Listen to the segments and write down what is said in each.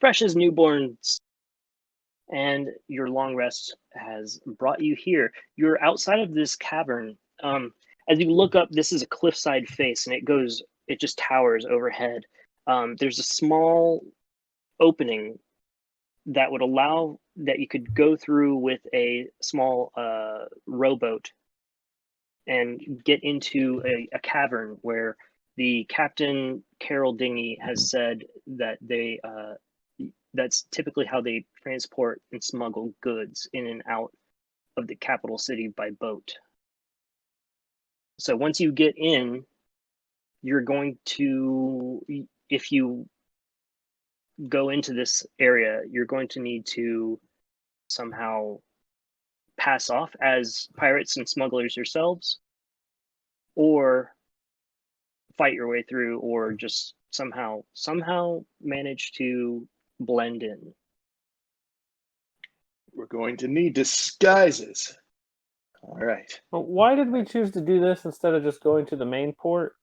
fresh as newborns, and your long rest has brought you here. You're outside of this cavern. As you look up, this is a cliffside face, and it just towers overhead. There's a small opening that would allow that you could go through with a small rowboat and get into a cavern where the captain Carol Dinghy has said that that's typically how they transport and smuggle goods in and out of the capital city by boat. So once you get in, you're going to, if you go into this area, you're going to need to somehow pass off as pirates and smugglers yourselves, or fight your way through, or just somehow manage to blend in. We're going to need disguises. All right. But why did we choose to do this instead of just going to the main port?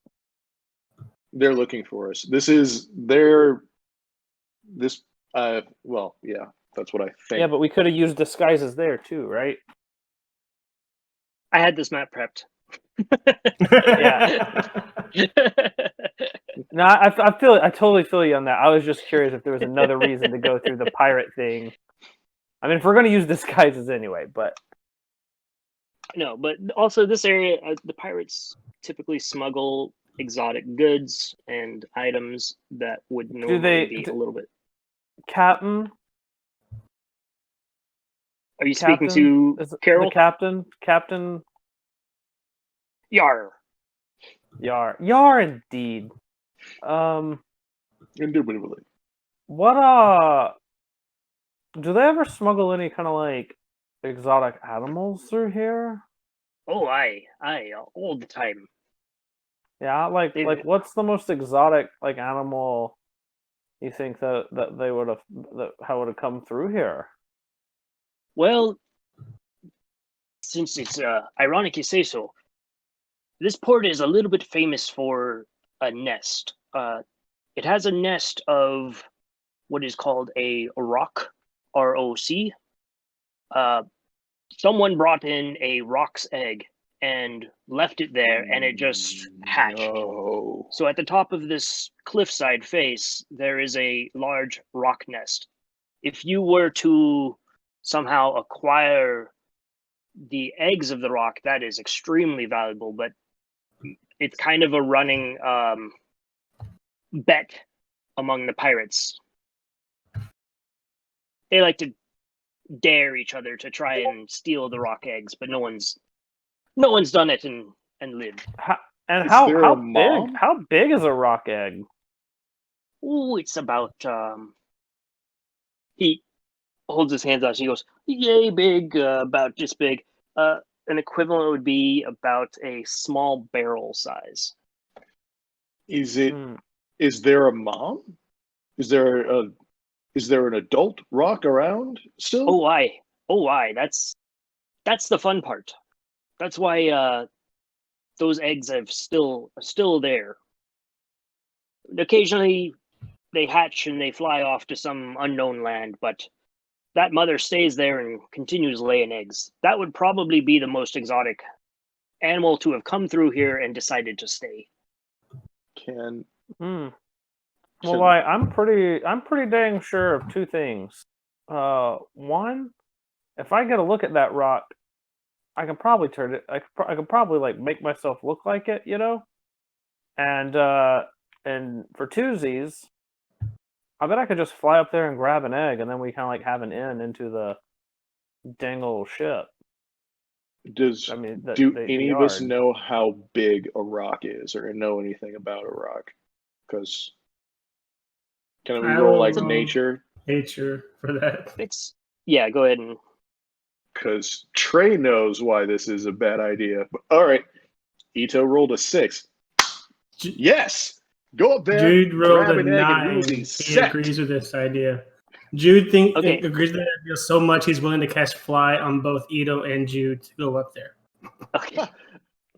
They're looking for us. Well, yeah, that's what I think. Yeah, but we could have used disguises there too, right? I had this map prepped. Yeah. No, I totally feel you on that. I was just curious if there was another reason to go through the pirate thing. I mean, if we're going to use disguises anyway, but no, but also this area, the pirates typically smuggle exotic goods and items that would normally be a little bit. Captain? Are you speaking to Carol? The Captain? Yar. Yar indeed. Indubitably. What do they ever smuggle any kind of like exotic animals through here? Oh, aye, all the time. Yeah, like what's the most exotic like animal you think that they would have come through here? Well, since it's ironic you say so, this port is a little bit famous for a nest. It has a nest of what is called a roc, R-O-C. Someone brought in a roc's egg and left it there, and it just hatched. No. So at the top of this cliffside face, there is a large rock nest. If you were to somehow acquire the eggs of the roc, that is extremely valuable, but it's kind of a running bet among the pirates. They like to dare each other to try and steal the roc eggs, but no one's done it and lived. How big is a roc egg? Oh, it's about he holds his hands out. He goes, "Yay, big, about this big." An equivalent would be about a small barrel size. Is there a mom? Is there an adult roc around still? Oh, aye. That's the fun part. That's why those eggs are still there. Occasionally, they hatch and they fly off to some unknown land, but that mother stays there and continues laying eggs. That would probably be the most exotic animal to have come through here and decided to stay. Well, I'm pretty dang sure of two things. One, if I get a look at that roc, I can probably turn it. I could probably like make myself look like it, you know. And for twosies, I bet I could just fly up there and grab an egg, and then we kind of like have an in into the dang old ship. Do any of us know how big a roc is, or know anything about a roc? Because can we roll like nature? Nature for that. Go ahead and. Because Trey knows why this is a bad idea. But, all right, Ito rolled a 6. Yes. Go up there. Jude rolled grab a an egg 9. And he agrees with this idea. Jude agrees with the idea so much he's willing to cast fly on both Ito and Jude to go up there. Okay.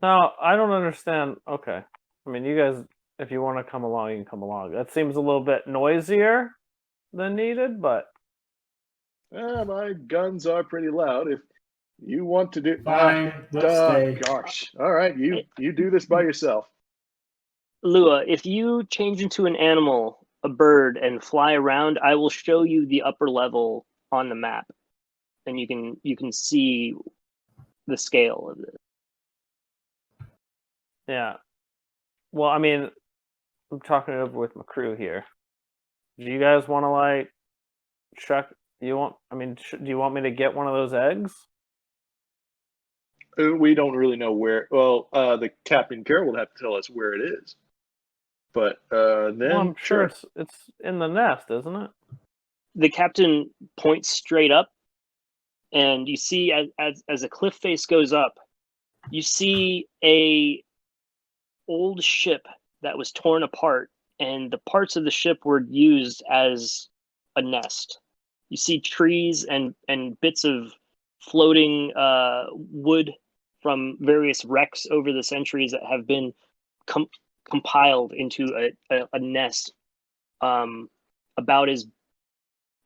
Now I don't understand. Okay, I mean you guys, if you want to come along, you can come along. That seems a little bit noisier than needed, but my guns are pretty loud. If you want to do, fine, stay. Gosh, all right, you do this by yourself. Lua, if you change into an animal, a bird, and fly around, I will show you the upper level on the map, and you can see the scale of this. Yeah. Well, I mean, I'm talking it over with my crew here. Do you guys want to like check? Do you want me to get one of those eggs? We don't really know where. Well, the Captain Carol will have to tell us where it is. But then, well, I'm sure it's in the nest, isn't it? The captain points straight up, and you see as a cliff face goes up, you see a old ship that was torn apart, and the parts of the ship were used as a nest. You see trees and bits of floating wood from various wrecks over the centuries that have been compiled into a nest about as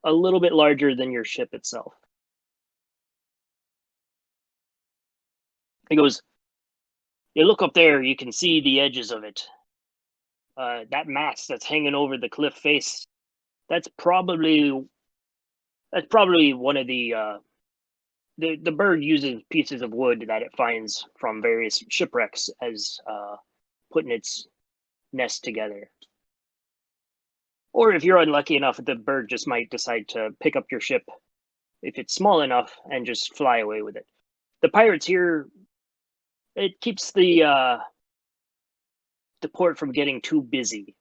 a little bit larger than your ship itself. He goes, you look up there, you can see the edges of it. That mast that's hanging over the cliff face, that's probably one of the bird uses pieces of wood that it finds from various shipwrecks as putting its nest together. Or if you're unlucky enough, the bird just might decide to pick up your ship if it's small enough and just fly away with it. The pirates here, it keeps the port from getting too busy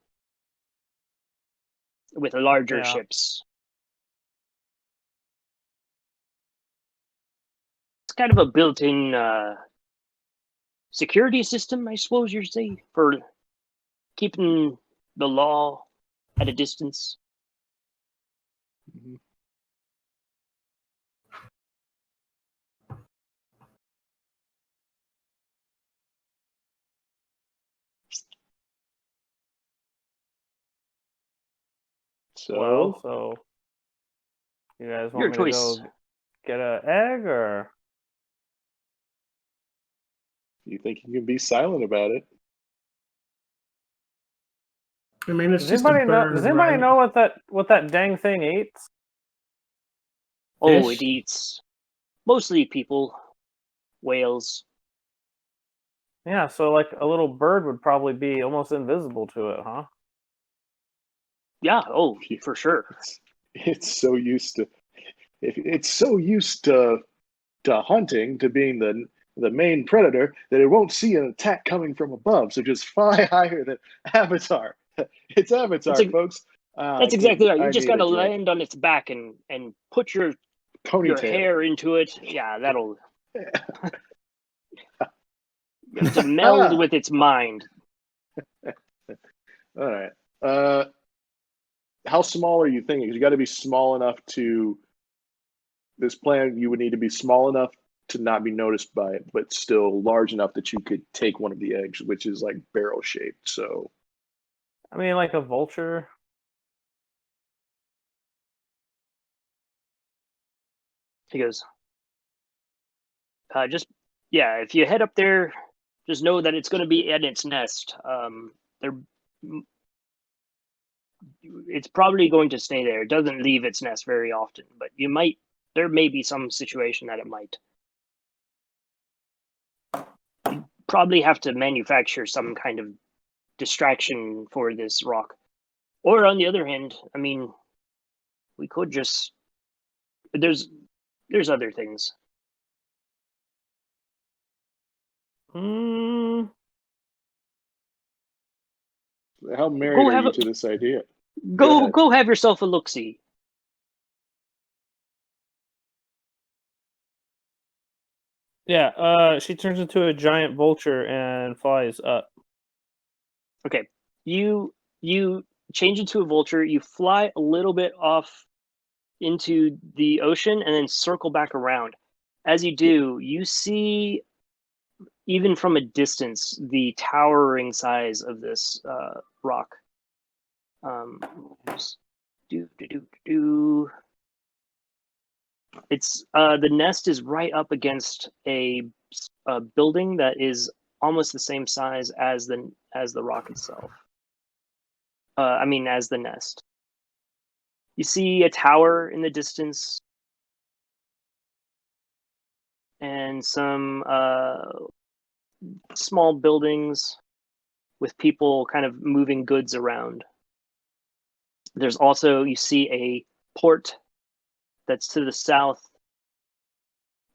with larger ships. It's kind of a built-in security system, I suppose you'd say, for keeping the law at a distance. Mm-hmm. So you guys want me to go get an egg, or you think you can be silent about it? I mean, it's does anybody know what that dang thing eats? Oh, it eats mostly people, whales. Yeah, so like a little bird would probably be almost invisible to it, huh? Yeah, for sure. It's so used to hunting, to being the main predator, that it won't see an attack coming from above. So just fly higher than Avatar. It's Avatar, folks. That's exactly right. You just got to land on its back and put your hair into it. Yeah, that'll. You have to meld with its mind. All right. How small are you thinking? Because you got to be small enough to. This plan, you would need to be small enough to not be noticed by it, but still large enough that you could take one of the eggs, which is like barrel shaped. So, I mean, like a vulture. He goes, if you head up there, just know that it's going to be at its nest. It's probably going to stay there. It doesn't leave its nest very often, but there may be some situation that it might. You probably have to manufacture some kind of distraction for this rock. Or on the other hand, I mean, we could just... There's other things. How married are you to this idea? Go have yourself a look-see. Yeah, she turns into a giant vulture and flies up. Okay, you change into a vulture. You fly a little bit off into the ocean and then circle back around. As you do, you see, even from a distance, the towering size of this rock. It's the nest is right up against a building that is almost the same size as the rock itself. As the nest. You see a tower in the distance and some small buildings with people kind of moving goods around. There's also, you see a port that's to the south,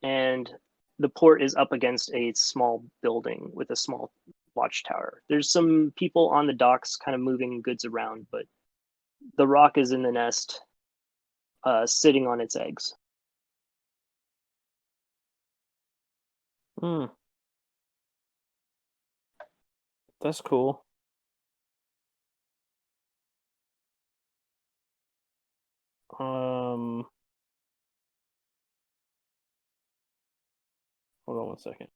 and the port is up against a small building with a small watchtower. There's some people on the docks kind of moving goods around, but the rock is in the nest, sitting on its eggs. That's cool. Hold on one second.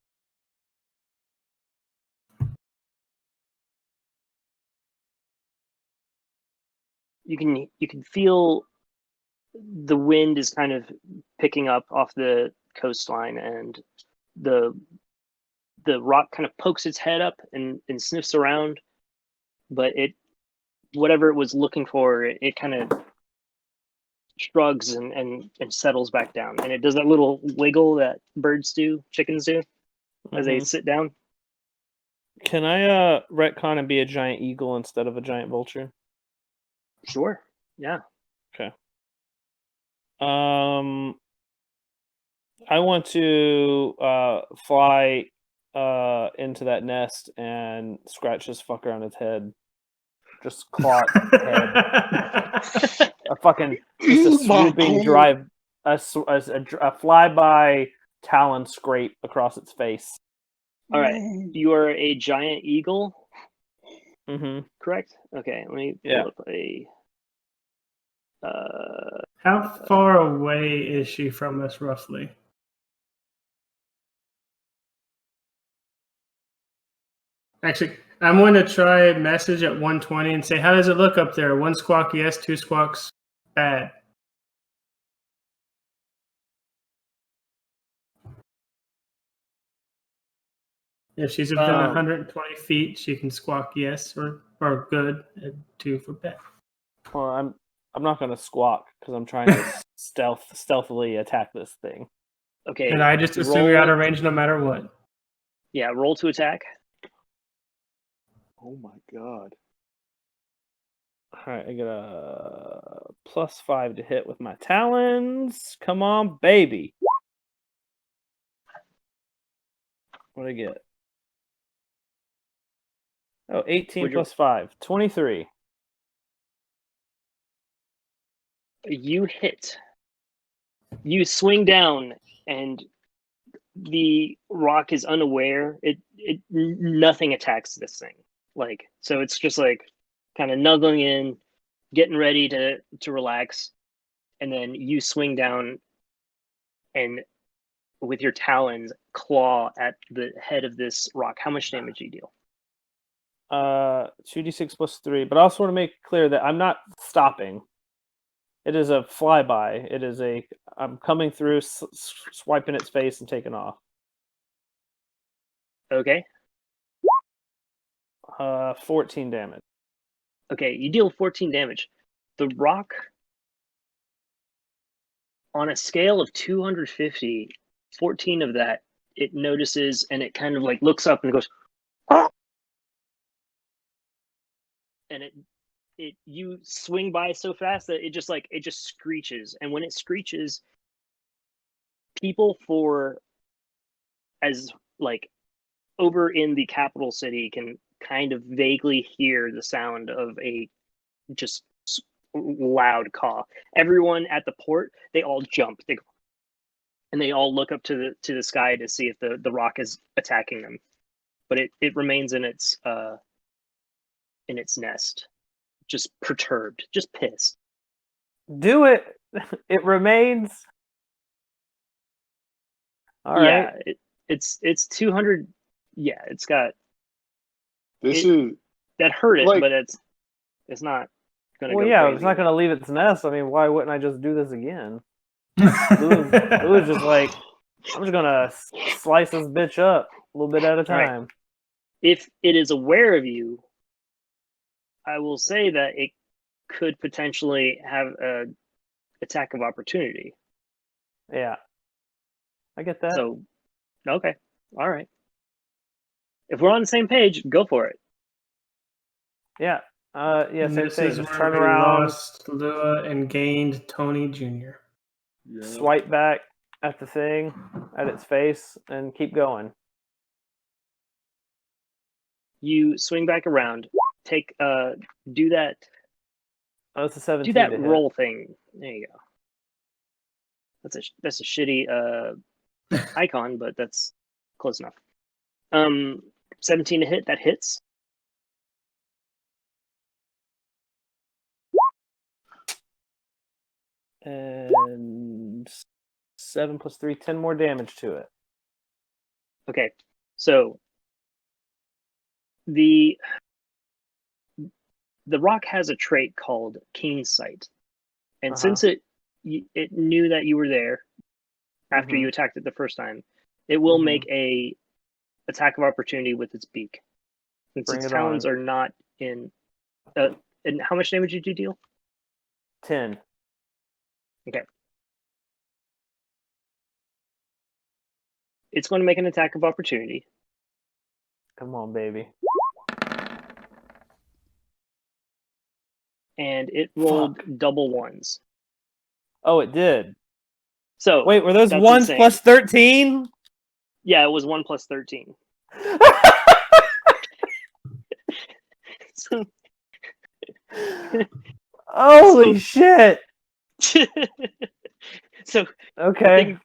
You can feel the wind is kind of picking up off the coastline, and the rock kind of pokes its head up and sniffs around, but whatever it was looking for, it kind of shrugs and settles back down, and it does that little wiggle that chickens do as they sit down. Can I retcon and be a giant eagle instead of a giant vulture? Sure. Yeah. Okay. I want to fly into that nest and scratch this fucker on his head. Just claw its head. A fucking just a swooping drive, a flyby talon scrape across its face. All right, you are a giant eagle. Mm-hmm. Correct. Okay, let me pull up a. How far away is she from us, roughly? Actually, I'm going to try a message at 120 and say, how does it look up there? 1 squawk yes, 2 squawks bad. If she's within 120 feet, she can squawk yes or good, and 2 for bad. Well, I'm not going to squawk because I'm trying to stealthily attack this thing. Okay. And I just assume you're out of range no matter what. Yeah, roll to attack. Oh my god. Alright, I get a +5 to hit with my talons. Come on, baby. What do I get? Oh, 18 plus 5. 23. You hit. You swing down, and the rock is unaware. Nothing attacks this thing. So it's just kind of nuzzling in, getting ready to relax, and then you swing down and with your talons claw at the head of this rock. How much damage do you deal? 2d6 plus 3, but I also want to make clear that I'm not stopping. It is a flyby. I'm coming through, swiping its face and taking off. Okay. 14 damage. Okay, you deal 14 damage. The rock, on a scale of 250, 14 of that it notices, and it kind of looks up and goes, "Ah!" And you swing by so fast that it just screeches, and when it screeches, people over in the capital city can kind of vaguely hear the sound of a just loud caw. Everyone at the port, they all jump, and they all look up to the sky to see if the rock is attacking them, but it remains in its nest, just perturbed, just pissed. Do it. It remains. All right. It's 200. Yeah, it's got. That hurt it, but it's not. gonna Well, go yeah, crazy. it's not going to leave its nest. I mean, why wouldn't I just do this again? Lulu's just like, I'm just going to slice this bitch up a little bit at a All right. time. If it is aware of you, I will say that it could potentially have a attack of opportunity. Yeah. I get that. So, okay, all right. If we're on the same page, go for it. Yeah. Yeah, And same this thing. is Just where turn we around, lost Lua and gained Tony Jr. Yeah. swipe back at the thing, at its face, and keep going. You swing back around, take do that Oh, it's a 17 do that to hit. roll thing. There you go. That's a shitty icon, but that's close enough. 17 to hit, that hits. And 7 plus 3, 10 more damage to it. Okay, so the rock has a trait called Keen Sight, and since it knew that you were there after you attacked it the first time, it will make a attack of opportunity with its beak. Since Bring its it talons on. are not in. And how much damage did you deal? 10. Okay. It's going to make an attack of opportunity. Come on, baby. And it rolled double ones. Oh, it did. So wait, were those that's ones insane. plus 13? Yeah, it was 1 plus 13. So, holy shit! So okay, the thing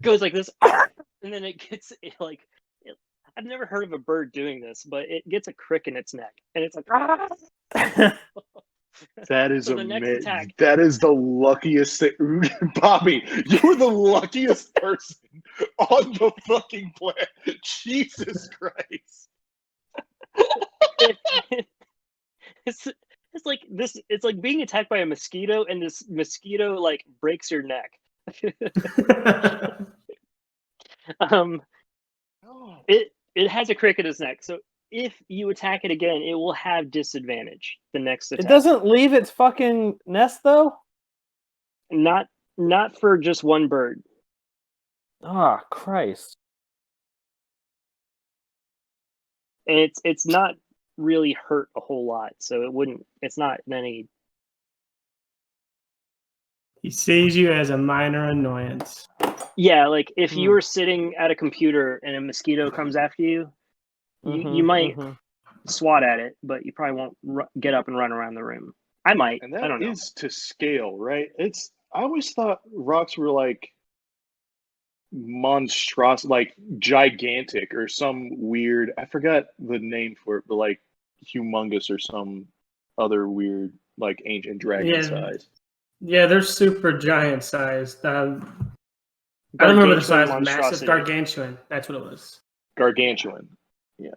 goes like this, and then it gets I've never heard of a bird doing this, but it gets a crick in its neck, and it's like. That is So the next amazing. attack. That is the luckiest thing. Bobby, you're the luckiest person on the fucking planet. Jesus Christ. It's like this. It's like being attacked by a mosquito, and this mosquito like breaks your neck. It has a crick in its neck, so if you attack it again, it will have disadvantage the next attack. It doesn't leave its fucking nest though. Not for just one bird. Ah, Christ! And it's not really hurt a whole lot, so it wouldn't. It's not any. He sees you as a minor annoyance. Yeah, like if you were sitting at a computer and a mosquito comes after you, you might swat at it, but you probably won't get up and run around the room. I might. And that I don't know. is to scale, right? I always thought rocks were like monstrous, like gigantic or some weird, I forgot the name for it, but like humongous or some other weird like ancient dragon size. Yeah, they're super giant sized. I don't remember the size. Massive gargantuan. That's what it was. Gargantuan. Yeah.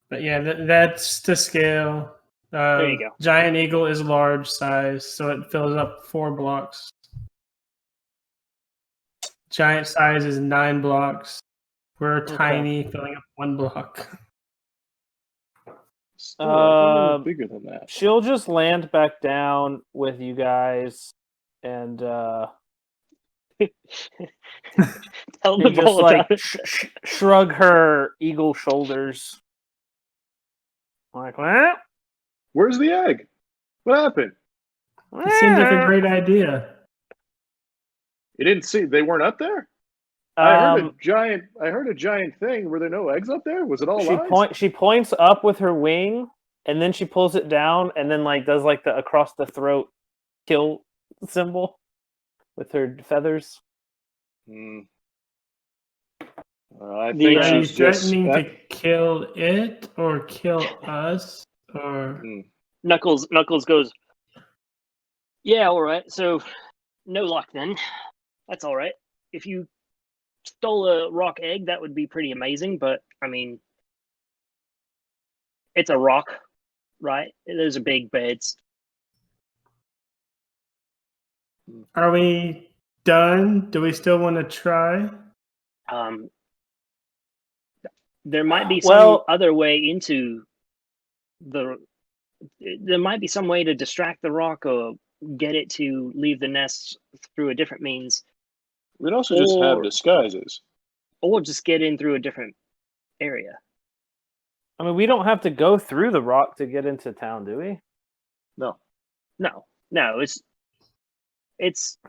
But yeah, that's to scale. There you go. Giant eagle is large size, so it fills up 4 blocks. Giant size is 9 blocks. We're tiny, filling up 1 block. Still, I thought they were bigger than that. She'll just land back down with you guys and Tell them just all like about it. shrug her eagle shoulders. Like, well, Where's the egg? What happened? It seems like a great idea. You didn't see? They weren't up there. I heard a giant thing. Were there no eggs up there? Was it all lies? She points up with her wing, and then she pulls it down, and then like does like the across the throat kill symbol with her feathers. I think Are you she's just threatening to kill it or kill us? Or Knuckles goes, yeah, all right. So no luck then. That's all right. If you stole a rock egg, that would be pretty amazing. But I mean, it's a rock, right? Those are big beds. Are we done? Do we still want to try? There might be some Well- other way into the. There might be some way to distract the rock or get it to leave the nest through a different means, We'd also just have Or- disguises. or just get in through a different area. I mean, we don't have to go through the rock to get into town, do we? No. No, it's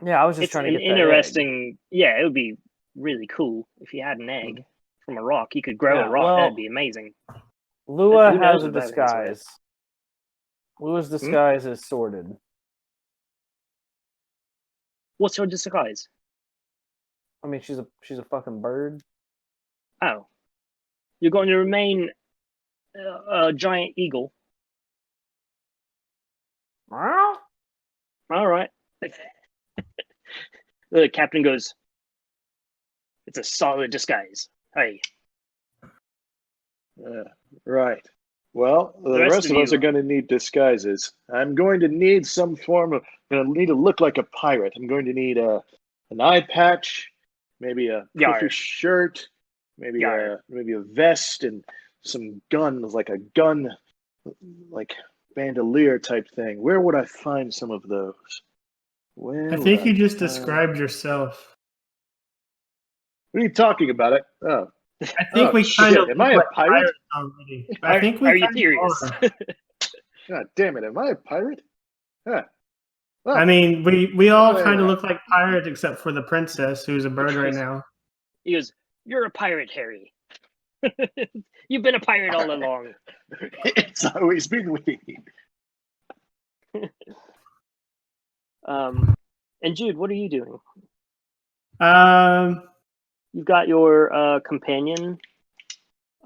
Yeah, I was just it's trying to an get that egg. interesting. Yeah, it would be really cool if you had an egg from a rock. You could grow Yeah, a rock. well- That'd be amazing. Lua Who has knows a what that means, right? disguise. Lua's disguise is sorted. What's your disguise? I mean, she's a fucking bird. Oh, you're going to remain a giant eagle. Meow. All right. The captain goes, "It's a solid disguise. Hey, Right. Well, the rest rest of of us you- are going to need disguises. I'm going to need some form of. I'm going to need to look like a pirate. I'm going to need an eye patch, maybe a puffy Yarr. shirt, maybe Yarr. a vest, and some guns, like a gun, like bandolier type thing. Where would I find some of those? Where I would think you just find- described yourself. What are you talking about? Oh, I think Oh, we kind shit. of Am I look a like pirate? pirates already. I think we are you kinda serious? are. God damn it! Am I a pirate? Huh. Oh, I mean, we all Wait, kind of wait. look like pirates except for the princess, who's a bird right now. He goes, "You're a pirate, Harry. You've been a pirate all along." it's always been with me. And Jude, what are you doing? Um, You've got your companion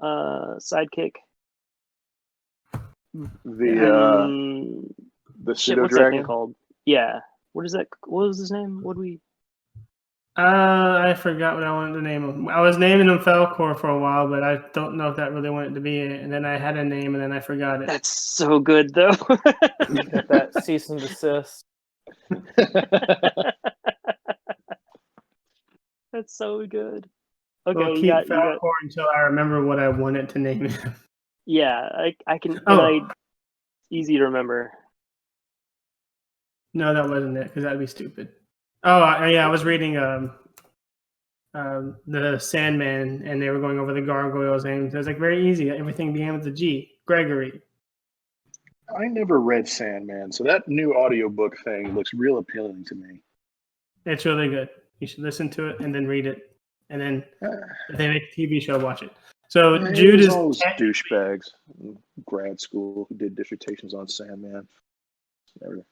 sidekick. The Shit, pseudo what's that thing dragon. called? Yeah. What is that? What was his name? What do we? I forgot what I wanted to name him. I was naming him Falcor for a while, but I don't know if that really wanted to be it. And then I had a name, and then I forgot it. That's so good, though. Get that cease and desist. That's so good. Okay, We'll you keep got, Falcor until I remember what I wanted to name him. yeah. I can. Oh. Easy to remember. No, that wasn't it, because that'd be stupid. Oh, yeah, I was reading the Sandman, and they were going over the gargoyles names. It was like very easy. Everything began with a G. Gregory. I never read Sandman, so that new audiobook thing looks real appealing to me. It's really good. You should listen to it and then read it, and then if they make a TV show, watch it. So Hey, Jude there's is all those douchebags in grad school who did dissertations on Sandman. Never.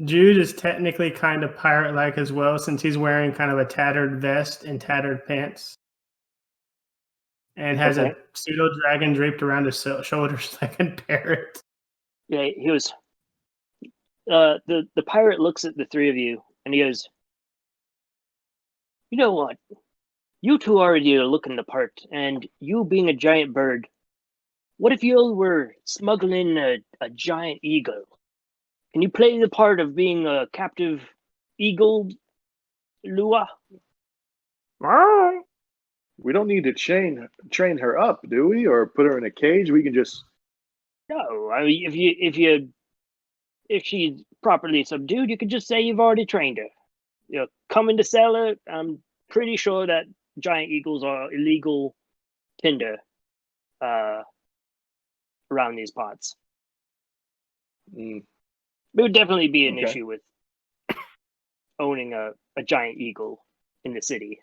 Jude is technically kind of pirate-like as well, since he's wearing kind of a tattered vest and tattered pants, and has Okay. a pseudo dragon draped around his shoulders like a parrot. Yeah, he was. The pirate looks at the three of you and he goes, "You know what? You two already are looking the part, and you being a giant bird, what if you were smuggling a giant eagle? Can you play the part of being a captive eagle, Lua?" Meow. We don't need to train her up, do we? Or put her in a cage? We can just. No, I mean if she's properly subdued, you could just say you've already trained her. You know, coming to sell her, I'm pretty sure that giant eagles are illegal tinder around these parts. Mm, It would definitely be an Okay. issue with owning a giant eagle in the city.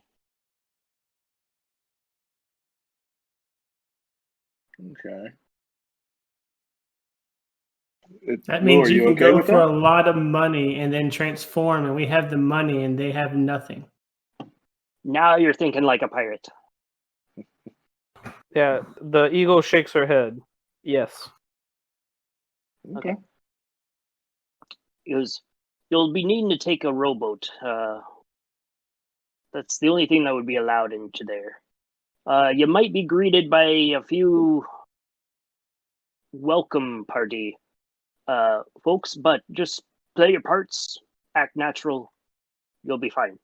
okay. That Lou, means are you can okay go with for that? a lot of money and then transform, and we have the money, and they have nothing. Now you're thinking like a pirate. Yeah, the eagle shakes her head. Yes. Okay. Is you'll be needing to take a rowboat. That's the only thing that would be allowed into there. You might be greeted by a few welcome party folks, but just play your parts act natural, you'll be fine.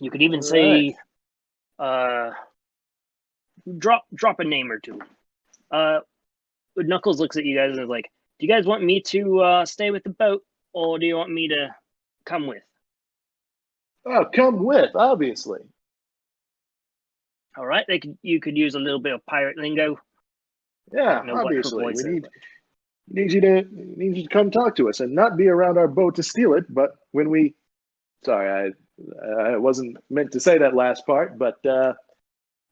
You could even All say, drop a name or two. Knuckles looks at you guys and is like, "Do you guys want me to stay with the boat, or do you want me to come with?" Oh, come with, obviously. All right, you could use a little bit of pirate lingo. Yeah, know what her obviously. voice We is, need you to come talk to us and not be around our boat to steal it. But when we, sorry, I wasn't meant to say that last part, but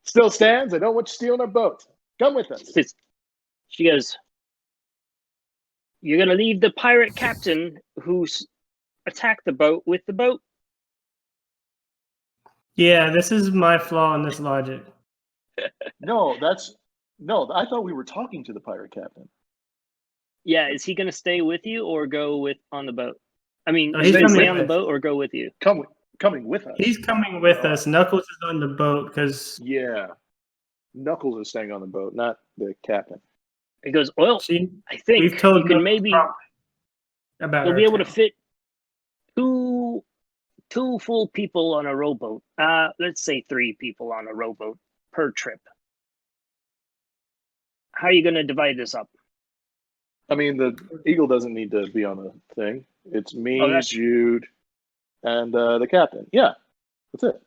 still stands. I don't want you stealing our boat. Come with us. She goes, "You're gonna leave the pirate captain who's attacked the boat with the boat?" Yeah, this is my flaw in this logic. No, I thought we were talking to the pirate captain. Yeah, is he gonna stay with you or go with on the boat? I mean, No, is he's he gonna coming stay on with the us. boat or go with you? Coming with us. He's coming with us. Knuckles is on the boat because Yeah. Knuckles is staying on the boat, not the captain. He goes, "Well, I think we've told you can Knuckles maybe about you'll our be able to town. fit two full people on a rowboat. Let's say 3 people on a rowboat per trip. How are you gonna divide this up?" I mean, the Eagle doesn't need to be on the thing. It's me, Oh, that's- Jude, and the captain. Yeah, that's it.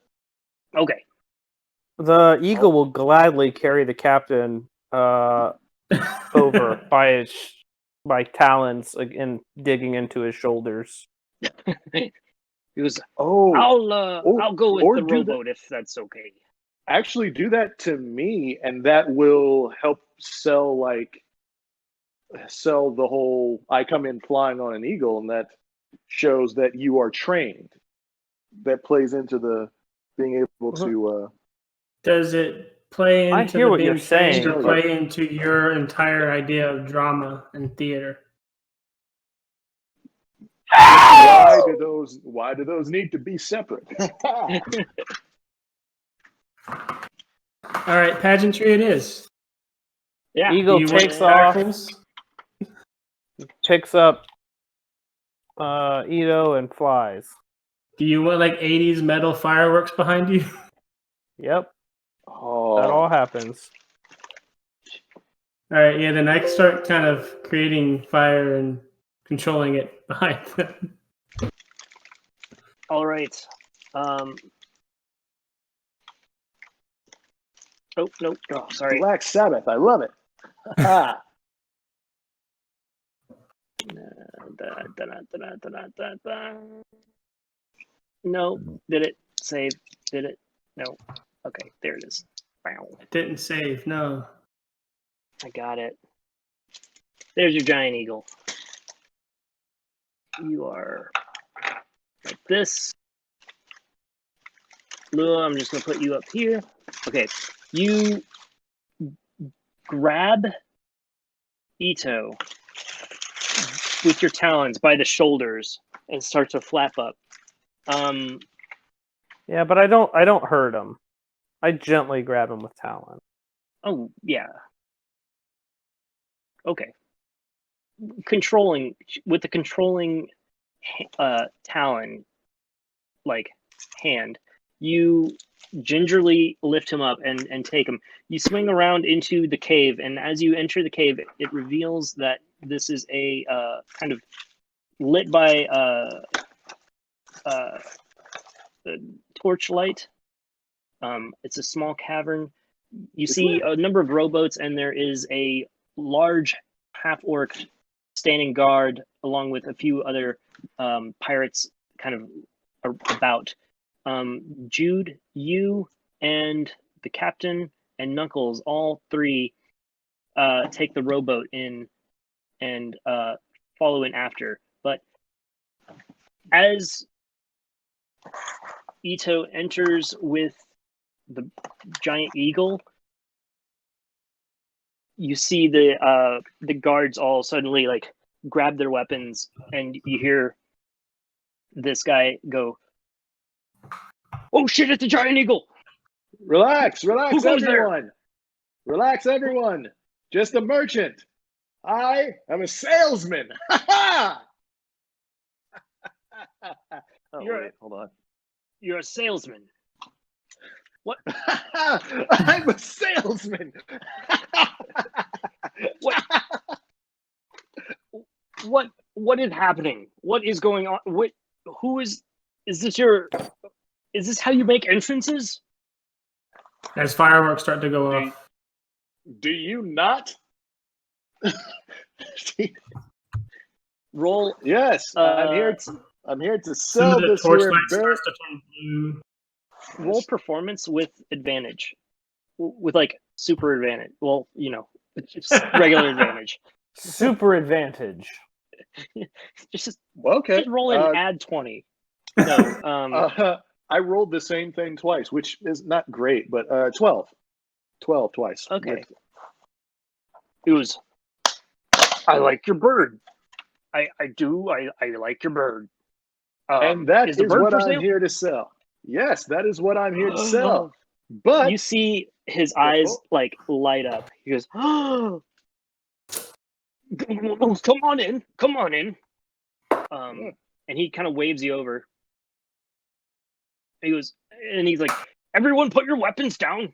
Okay. The eagle will gladly carry the captain over by talons and digging into his shoulders. He goes, Oh, I'll go with or the do that- rowboat if that's okay. actually do that to me, and that will help sell the whole I come in flying on an eagle, and that shows that you are trained. That plays into the being able to Does it play I into hear the what being you're saying, trained or but- play into your entire idea of drama and theater? why do those need to be separate? All right, pageantry it is. Yeah. Eagle You want takes off, sparkles? picks up Ito, and flies. Do you want like 80s metal fireworks behind you? Yep, Oh, that all happens. All right, yeah, then I start kind of creating fire and controlling it behind them. All right. Oh no. Oh, sorry. Black Sabbath. I love it. Ah. No. Did it save? Did it? No. Okay. There it is. Wow. It didn't save, no. I got it. There's your giant eagle. You are like this. Lua, I'm just going to put you up here. Okay. You grab Ito with your talons by the shoulders and start to flap up. Yeah, but I don't hurt him. I gently grab him with talon. Oh, yeah. Okay. Controlling with the controlling talon like hand, you gingerly lift him up and take him. You swing around into the cave, and as you enter the cave, it reveals that this is a kind of lit by torchlight. It's a small cavern. You see a number of rowboats, and there is a large half-orc standing guard, along with a few other pirates kind of about. Jude, you and the captain and Knuckles, all 3 take the rowboat in and follow in after. But as Ito enters with the giant eagle, you see the guards all suddenly like grab their weapons, and you hear this guy go, "Oh shit, it's a giant eagle!" Relax, Who goes there? everyone. Relax, everyone. Just a merchant. I am a salesman. Ha ha! Oh, You're wait, hold on. you're a salesman. I'm a salesman. What is happening? What is going on? Who is this is this how you make entrances? As fireworks start to go Do, off. do you not? Roll Yes, I'm here to Some of sell the this torchlight here bird. starts to turn blue. roll performance with advantage. With like super advantage. Well, just regular advantage. Super advantage. Just Okay. just roll and add 20. No, I rolled the same thing twice, which is not great, but 12. 12 twice. okay. It was I like your bird. I do. I like your bird. And that is the is bird what for I'm sale? here to sell. Yes, that is what I'm here to sell. But You see his eyes like light up. He goes, "Oh, come on in, come on in." And he kind of waves you over. He's like, "Everyone, put your weapons down.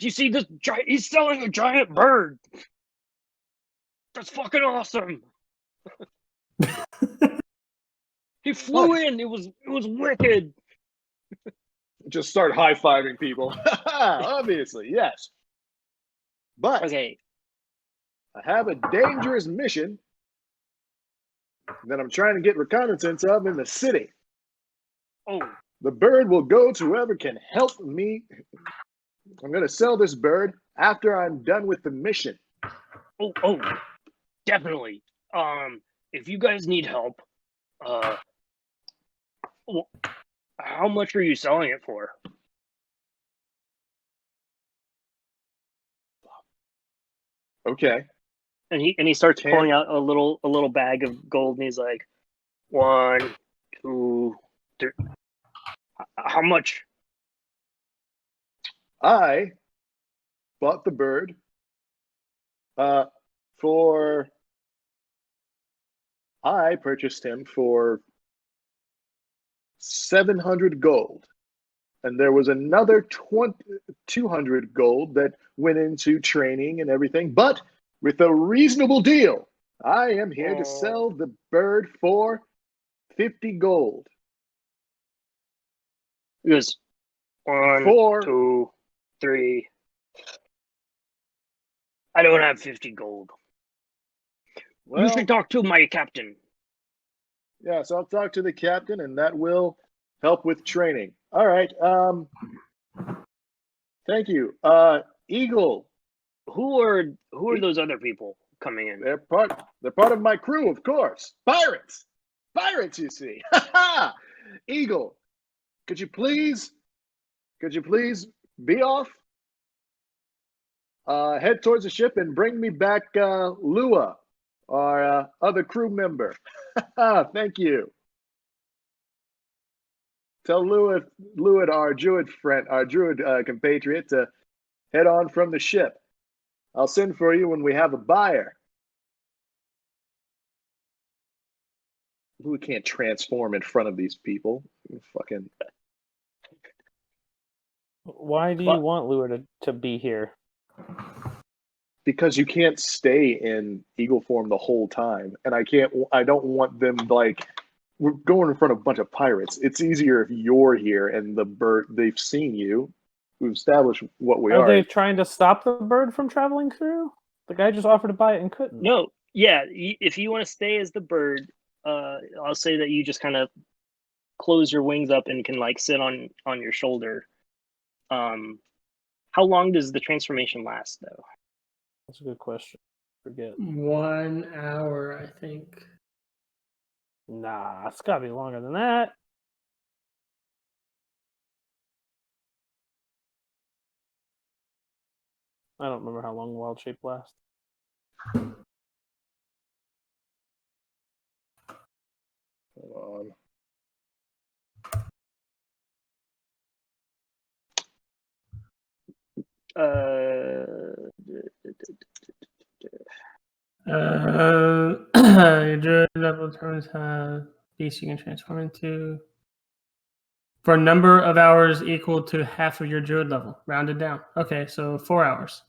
Do you see this giant? He's selling a giant bird. That's fucking awesome." He flew in. It was wicked. just start high-fiving people. Obviously, yes. But Okay, I have a dangerous mission that I'm trying to get reconnaissance of in the city. oh, The bird will go to whoever can help me. I'm going to sell this bird after I'm done with the mission. oh, definitely. If you guys need help, well, how much are you selling it for? Okay. And he starts pulling out a little bag of gold, and he's like, 1, 2, 3. How much? I bought the bird for. I purchased him for 700 gold. And there was another 200 gold that went into training and everything. But with a reasonable deal, I am here to sell the bird for 50 gold. He goes, 1, For 2, 3. I don't have 50 gold. You well, should talk to my captain. yes, I'll talk to the captain, and that will help with training. All right. Thank you. Eagle. Who are those other people coming in? They're part of my crew, of course. Pirates, you see. Eagle, could you please be off? Head towards the ship and bring me back Lua, our other crew member. Thank you. Tell Lua, our druid friend, our druid compatriot, to head on from the ship. I'll send for you when we have a buyer. Who can't transform in front of these people? Fucking. Why do you want Lua to be here? Because you can't stay in eagle form the whole time, and I don't want them like we're going in front of a bunch of pirates. It's easier if you're here and the bird they've seen you. We've established what we are. Are they trying to stop the bird from traveling through? The guy just offered to buy it and couldn't. No, yeah. If you want to stay as the bird, I'll say that you just kind of close your wings up and can like sit on your shoulder. How long does the transformation last, though? That's a good question. Forget. 1 hour, I think. Nah, it's gotta be longer than that. I don't remember how long Wild Shape lasts. Hold on. Your druid level determines how beast you can transform into. For a number of hours equal to half of your druid level, rounded down. Okay, so 4 hours.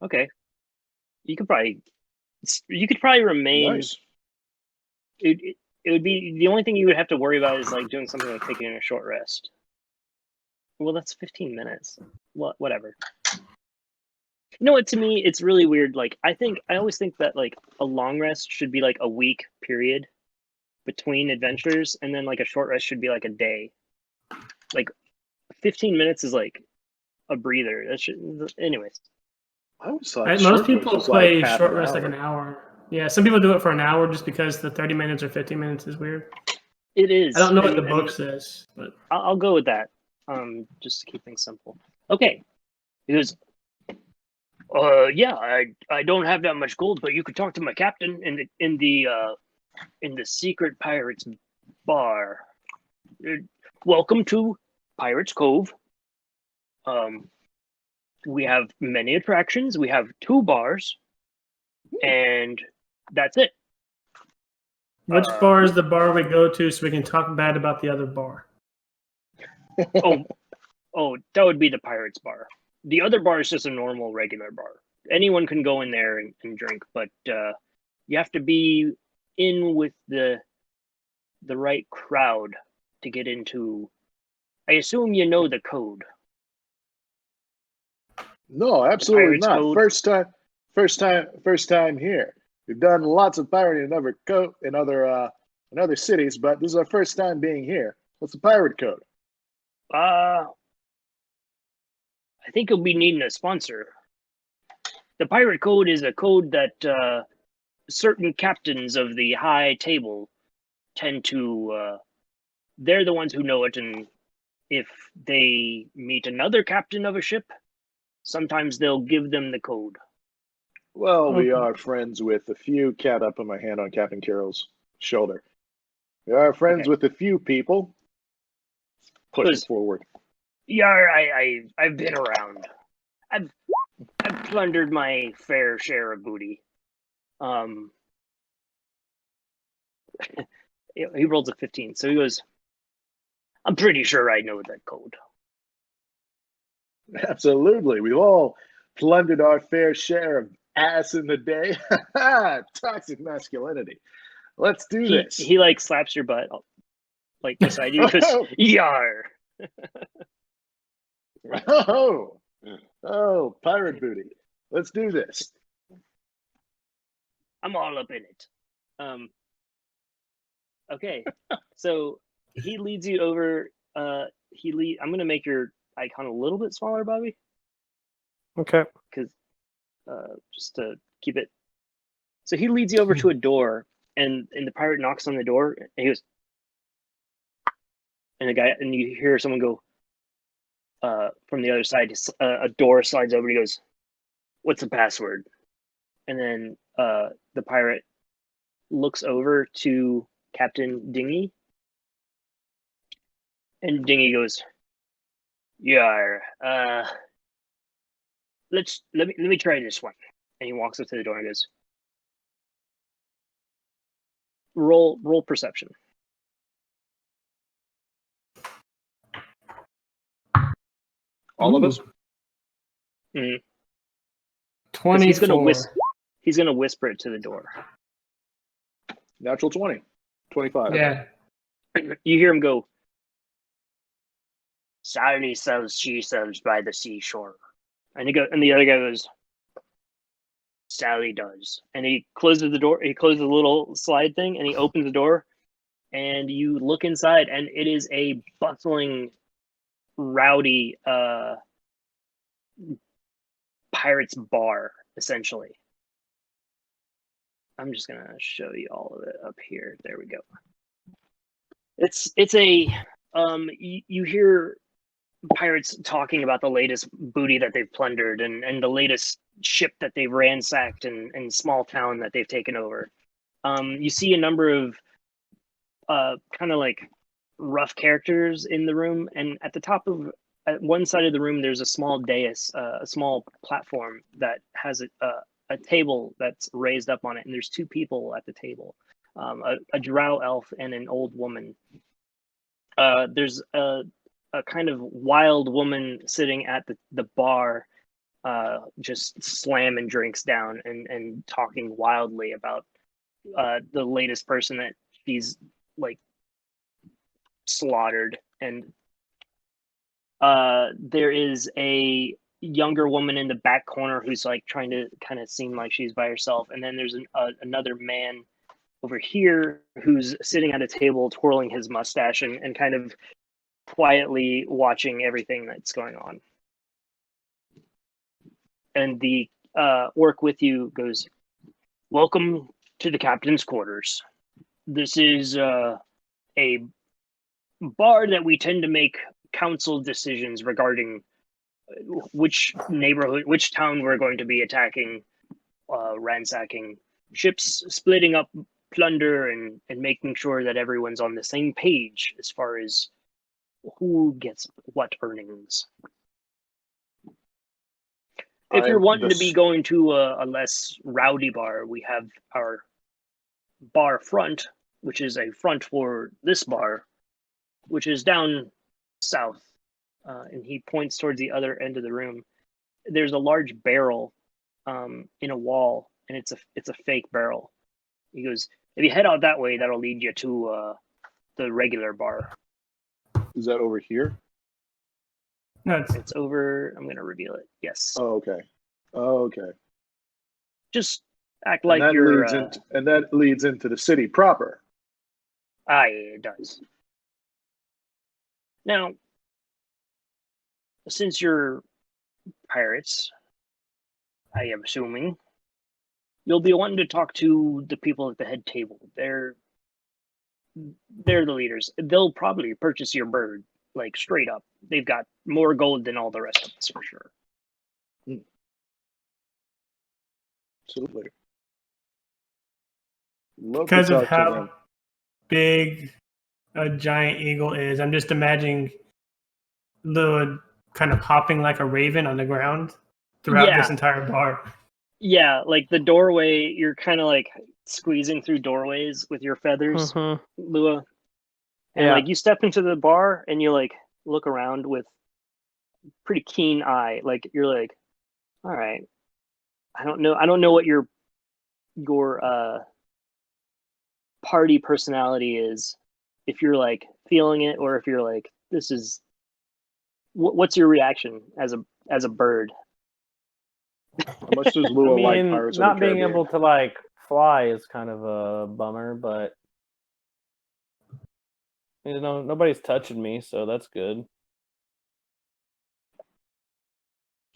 Okay. You could probably remain. Nice. It would be the only thing you would have to worry about is like doing something like taking a short rest. Well, that's 15 minutes. Whatever. You know what? To me, it's really weird. Like, I always think that like a long rest should be like a week period between adventures, and then like a short rest should be like a day. Like, 15 minutes is like a breather. That should, anyways. I always thought Most short people rest was play like half short an rest like hour. an hour. Yeah, some people do it for an hour just because the 30 minutes or 15 minutes is weird. It is. I don't know what the and book says, but I'll go with that. Just to keep things simple. Okay. He goes, yeah, I don't have that much gold, but you could talk to my captain in the secret pirates bar. Welcome to Pirates Cove. We have many attractions. We have 2 bars, and that's it. which bar is the bar we go to so we can talk bad about the other bar? Oh, that would be the Pirates bar. The other bar is just a normal, regular bar. Anyone can go in there and drink, but you have to be in with the right crowd to get into. I assume you know the code. No, absolutely Pirates not. Code? First time here. We've done lots of pirating in other cities, but this is our first time being here. What's the pirate code? I think you'll be needing a sponsor. The pirate code is a code that certain captains of the high table tend to. They're the ones who know it, and if they meet another captain of a ship, sometimes they'll give them the code. Well, we Okay. are friends with a few. Cat up on my hand on Captain Carroll's shoulder. We are friends Okay. with a few people. Push Because- it forward. Yeah, I've been around. I've plundered my fair share of booty. He rolls a 15, so he goes, I'm pretty sure I know that code. Absolutely. We've all plundered our fair share of ass in the day. Toxic masculinity. Let's do this. He like slaps your butt, like beside you. He goes, Yar. Oh, pirate booty. Let's do this. I'm all up in it. Okay, so he leads you over. I'm gonna make your icon a little bit smaller, Bobby, Okay. because just to keep it. So he leads you over to a door, and the pirate knocks on the door, and he goes, and you hear someone go from the other side. A door slides over. And he goes, "What's the password?" And then the pirate looks over to Captain Dingy, and Dingy goes, "Yeah, let me try this one." And he walks up to the door and goes, "Roll perception." All of Ooh. us? Mhm. 'Cause 24. He's gonna whisper it to the door. Natural 20. 25. Yeah. You hear him go, "Sally sells she sells by the seashore," and the other guy goes, "Sally does," and he closes the door. He closes the little slide thing, and he opens the door, and you look inside, and it is a bustling, rowdy pirates bar, essentially. I'm just gonna show you all of it up here. There we go. It's a you hear pirates talking about the latest booty that they've plundered and the latest ship that they've ransacked and small town that they've taken over. You see a number of kind of like rough characters in the room, and at one side of the room there's a small dais, a small platform that has a table that's raised up on it, and there's 2 people at the table, a drow elf and an old woman. There's a a kind of wild woman sitting at the bar, just slamming drinks down and talking wildly about the latest person that she's like slaughtered. And there is a younger woman in the back corner who's like trying to kind of seem like she's by herself, and then there's another man over here who's sitting at a table twirling his mustache and kind of quietly watching everything that's going on. And the orc with you goes, "Welcome to the captain's quarters. This is a bar that we tend to make council decisions regarding which neighborhood, which town we're going to be attacking, ransacking ships, splitting up plunder, and making sure that everyone's on the same page as far as who gets what earnings. If you're wanting to be going to a less rowdy bar, we have our bar front, which is a front for this bar, which is down south." And he points towards the other end of the room. There's a large barrel in a wall, and it's a fake barrel. He goes, "If you head out that way, that'll lead you to the regular bar." Is that over here? No, It's over. I'm gonna reveal it. Yes. Oh, okay. Oh, okay. Just act And like that you're. leads into the city proper. Aye, it does. Now, since you're pirates, I am assuming you'll be wanting to talk to the people at the head table. They're the leaders. They'll probably purchase your bird, like straight up. They've got more gold than all the rest of us for sure. Absolutely. Love because to of talk to how them. big a giant eagle is. I'm just imagining the kind of hopping like a raven on the ground throughout this entire bar. Yeah, like the doorway, you're kind of like squeezing through doorways with your feathers, Lua. And like you step into the bar and you like look around with pretty keen eye. Like you're like, all right, I don't know what your party personality is, if you're like feeling it or if you're like, this is what's your reaction as a bird? How much does Lua like Pirates of the not being Caribbean? able to like fly is kind of a bummer, but nobody's touching me, so that's good.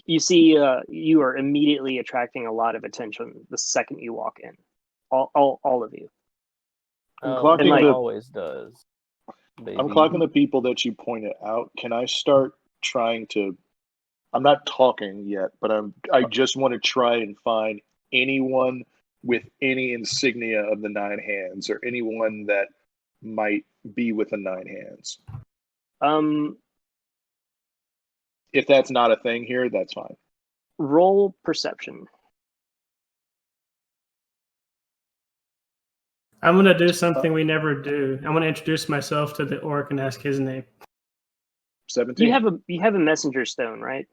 You see, you are immediately attracting a lot of attention the second you walk in. All of you. I'm clocking like- always does. Baby. I'm clocking the people that you pointed out. Can I start trying to? I'm not talking yet, but I just want to try and find anyone with any insignia of the Nine Hands or anyone that might be with the Nine Hands. If that's not a thing here, that's fine. Roll perception. I'm gonna do something we never do. I'm gonna introduce myself to the orc and ask his name. 17. You have a messenger stone, right?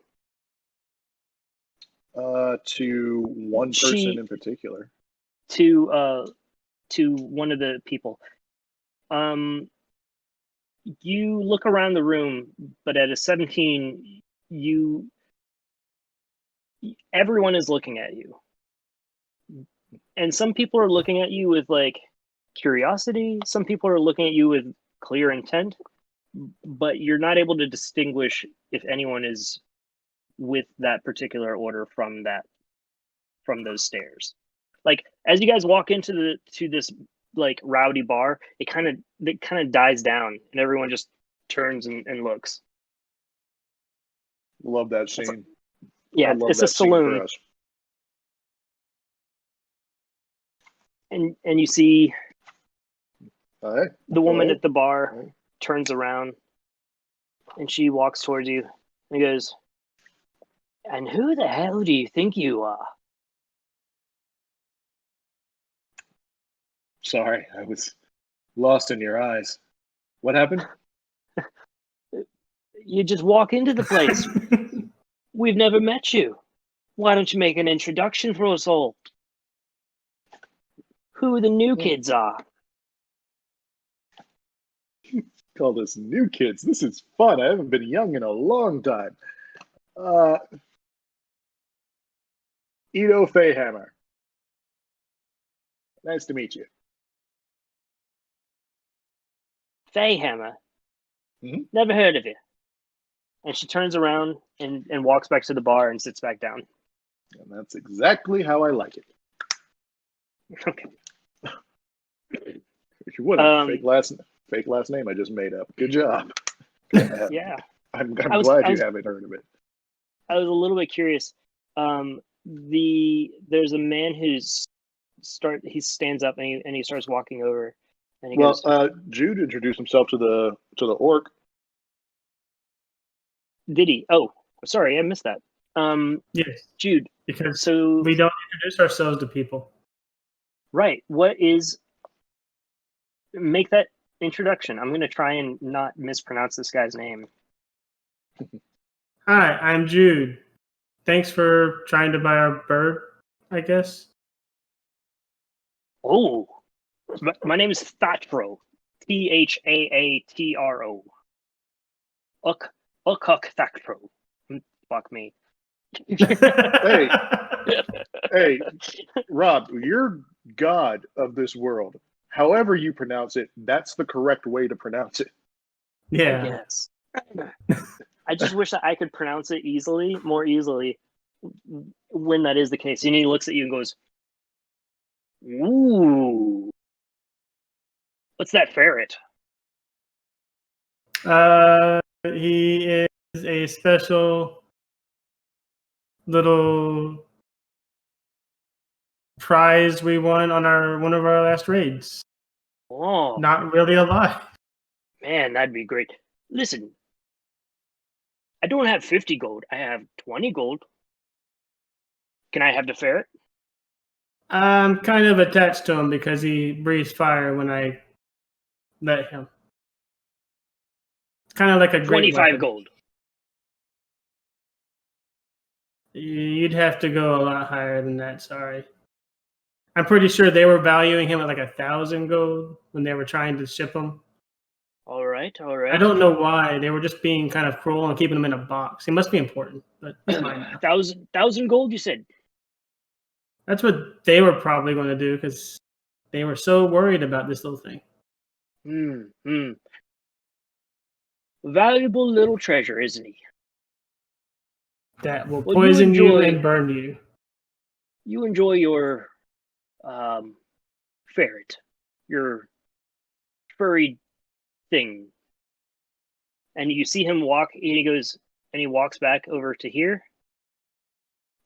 To one person in particular. To one of the people. You look around the room, but at a 17, everyone is looking at you. And some people are looking at you with like curiosity. Some people are looking at you with clear intent, but you're not able to distinguish if anyone is with that particular order from those stairs. Like as you guys walk into this like rowdy bar, it kind of dies down and everyone just turns and looks. Love that scene. Yeah, it's a saloon. And you see the woman at the bar turns around and she walks towards you and goes, "And who the hell do you think you are?" Sorry, I was lost in your eyes. What happened? You just walk into the place. We've never met you. Why don't you make an introduction for us all? Who the new kids are? Call us new kids. This is fun. I haven't been young in a long time. Edo Fayhammer. Nice to meet you. Fayhammer. Mhm. Never heard of you. And she turns around and walks back to the bar and sits back down. And that's exactly how I like it. Okay. If you would fake last name I just made up. Good job. Yeah. I'm glad you haven't heard of it. I was a little bit curious. There's a man he stands up and he starts walking over and he goes, Jude introduced himself to the orc. did he? Oh, sorry, I missed that. Yes, Jude, because so we don't introduce ourselves to people. right, make that introduction. I'm going to try and not mispronounce this guy's name. Hi, I'm Jude. Thanks for trying to buy our bird, I guess. Oh, my name is Thatro. Thaatro. Ukuk Thatro. Fuck me. Hey, Rob, you're god of this world. However you pronounce it, that's the correct way to pronounce it. Yeah. Yes. I just wish that I could pronounce it more easily when that is the case. And he looks at you and goes, "Ooh. What's that ferret?" He is a special little prize we won on one of our last raids. Oh, Not really a lot. man, that'd be great. Listen, I don't have 50 gold. I have 20 gold. Can I have the ferret? I'm kind of attached to him because he breathes fire when I let him. It's kind of like a great 25 weapon. gold. You'd have to go a lot higher than that, sorry. I'm pretty sure they were valuing him at like 1,000 gold when they were trying to ship him. All right. I don't know why. They were just being kind of cruel and keeping him in a box. He must be important, but it's fine now. 1,000 gold, you said? That's what they were probably going to do because they were so worried about this little thing. Valuable little treasure, isn't he? That will Well, poison you and burn you. You enjoy your ferret, your furry thing. And you see him walk, and he walks back over to here.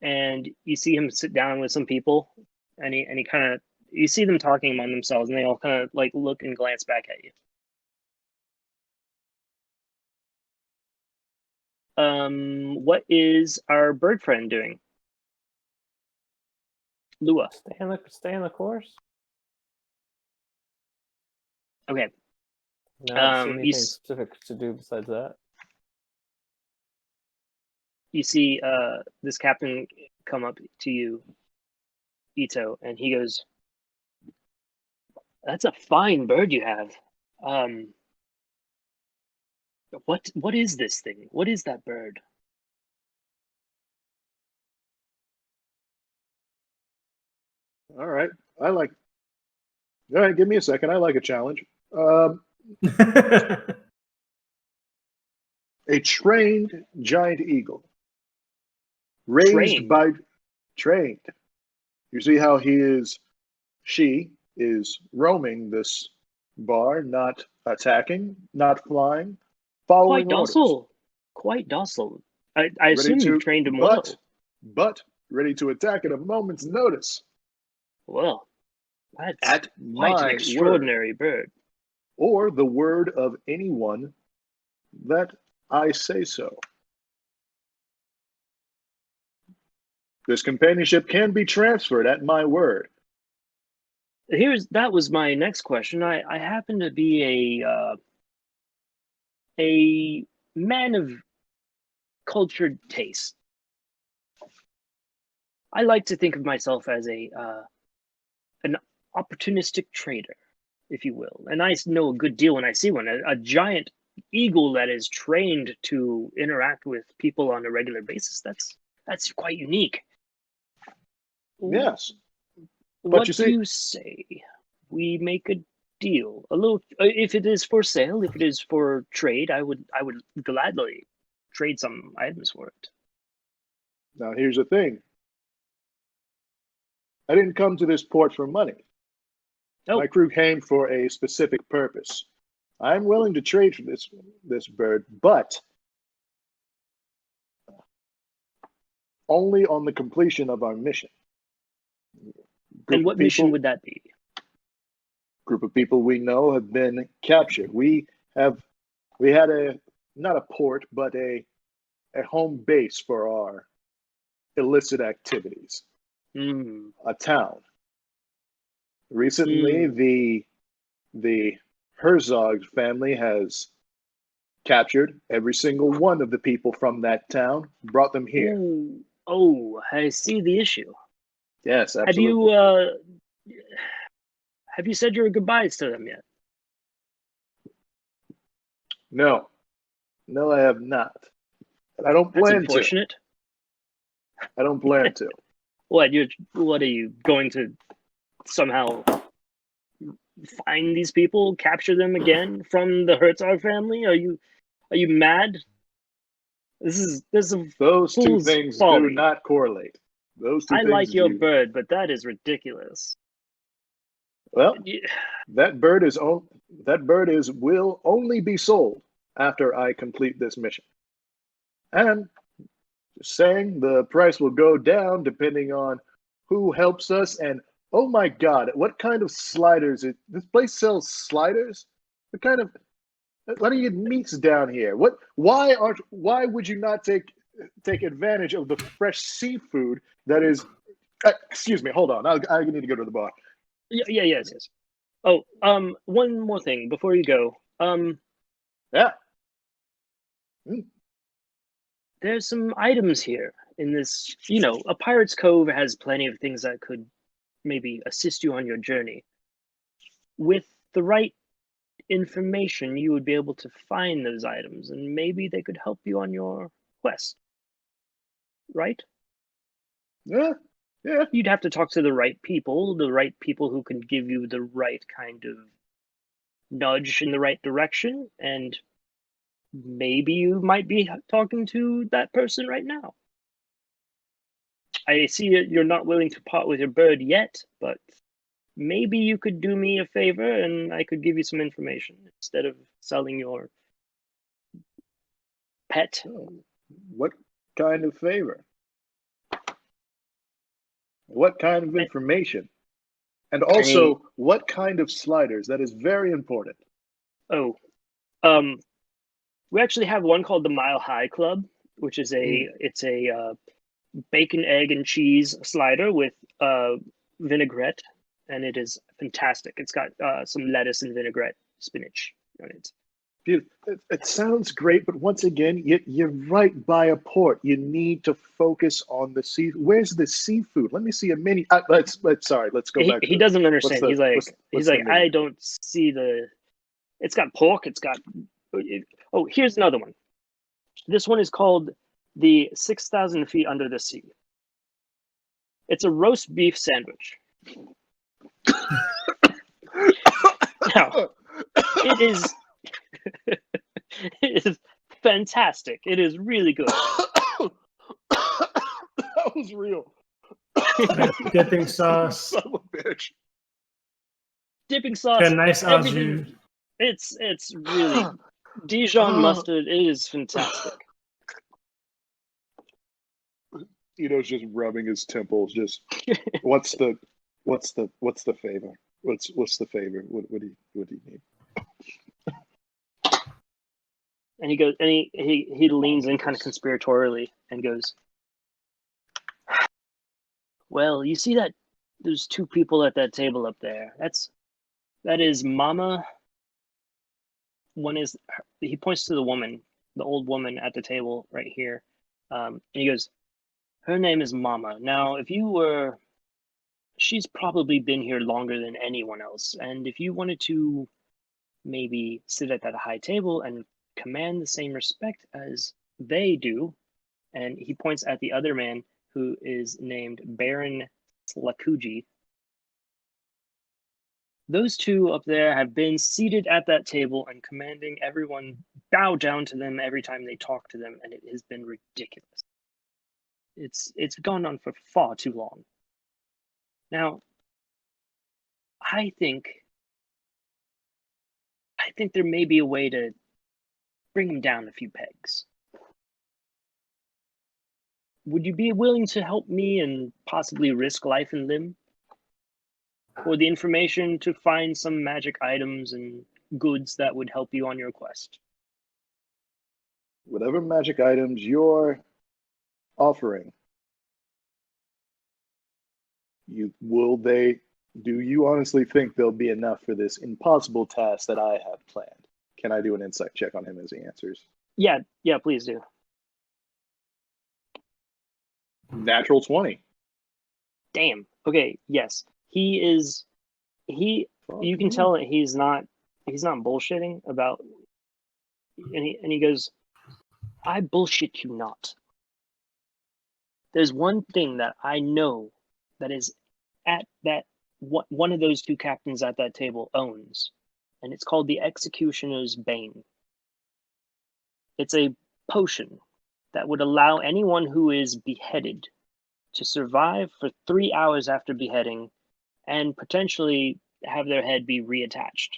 And you see him sit down with some people, and he kind of, you see them talking among themselves, and they all kind of like look and glance back at you. What is our bird friend doing? Lua. Stay in the course. Okay. No, I don't see anything he's- specific to do besides that. You see this captain come up to you, Ito, and he goes, "That's a fine bird you have. What is this thing? What is that bird?" All right. All right, give me a second. I like a challenge. A trained giant eagle. Trained. You see how she is roaming this bar, not attacking, not flying, following Quite docile. I assume you've trained him well. But ready to attack at a moment's notice. Well, that's At quite my an extraordinary bird. Or the word of anyone that I say so. This companionship can be transferred at my word. That was my next question. I happen to be a man of cultured taste. I like to think of myself as an opportunistic trader, if you will. And I know a good deal when I see one. A giant eagle that is trained to interact with people on a regular basis. That's quite unique. Yes. What you do see- you say we make a deal? A little, if it is for sale, if it is for trade, I would gladly trade some items for it. Now, here's the thing. I didn't come to this port for money. Oh. My crew came for a specific purpose. I'm willing to trade for this bird, but only on the completion of our mission. And what mission would that be? Group of people we know have been captured. We had not a port, but a home base for our illicit activities. A town. Recently, the Herzog family has captured every single one of the people from that town, brought them here. Ooh. Oh, I see the issue. Yes, absolutely. Have you said your goodbyes to them yet? No, I have not. And I don't That's plan to. unfortunate. I don't plan to. What are you going to somehow find these people, capture them again from the Herzog family? Are you mad? This is Those two fool's things folly. do not correlate. Those two I things like your do. bird, but that is ridiculous. Well, that bird will only be sold after I complete this mission. And just saying, the price will go down depending on who helps us. And oh my God, what kind of sliders? This place sells sliders? What do you get meats down here? Why would you not take advantage of the fresh seafood that is? Excuse me, hold on. I need to go to the bar. Yes. Oh, one more thing before you go. Yeah. There's some items here in this. A Pirate's Cove has plenty of things that could maybe assist you on your journey. With the right information, you would be able to find those items, and maybe they could help you on your quest. Right? Yeah. You'd have to talk to the right people who can give you the right kind of nudge in the right direction, and maybe you might be talking to that person right now. I see you're not willing to part with your bird yet, but maybe you could do me a favor and I could give you some information instead of selling your pet. What kind of favor? What kind of information? And also, what kind of sliders? That is very important. Oh, we actually have one called the Mile High Club, which is it's a bacon, egg, and cheese slider with vinaigrette, and it is fantastic. It's got some lettuce and vinaigrette spinach on it. It sounds great, but once again, you're right by a port. You need to focus on the sea. Where's the seafood? Let me see a menu. Let's go back. He doesn't understand. He's like, I don't see the. It's got pork. It's got. Oh, here's another one. This one is called the 6,000 Feet Under the Sea. It's a roast beef sandwich. Now, it is. It is fantastic. It is really good. That was real. Dipping sauce. Son of a bitch. Dipping sauce. Got a nice au everything. jus. It's really Dijon mustard. It is fantastic. Ito's just rubbing his temples. Just what's the favor? What's the favor? What do you need? And he goes, and he leans in kind of conspiratorially and goes, well, you see that there's two people at that table up there. That is Mama. One is, he points to the woman the old woman at the table right here. And he goes, her name is Mama. Now, she's probably been here longer than anyone else. And if you wanted to maybe sit at that high table and command the same respect as they do, and he points at the other man who is named Baron Slakuji. Those two up there have been seated at that table and commanding everyone bow down to them every time they talk to them, and it has been ridiculous. It's gone on for far too long. Now, I think there may be a way to bring him down a few pegs. Would you be willing to help me and possibly risk life and limb? For the information to find some magic items and goods that would help you on your quest? Whatever magic items you're offering, do you honestly think there'll be enough for this impossible task that I have planned? Can I do an insight check on him as he answers? Yeah, please do. Natural 20. Damn. Okay, yes. You can tell that he's not bullshitting about, and he goes, I bullshit you not. There's one thing that I know that is at that one of those two captains at that table owns, and it's called the Executioner's Bane. It's a potion that would allow anyone who is beheaded to survive for 3 hours after beheading and potentially have their head be reattached.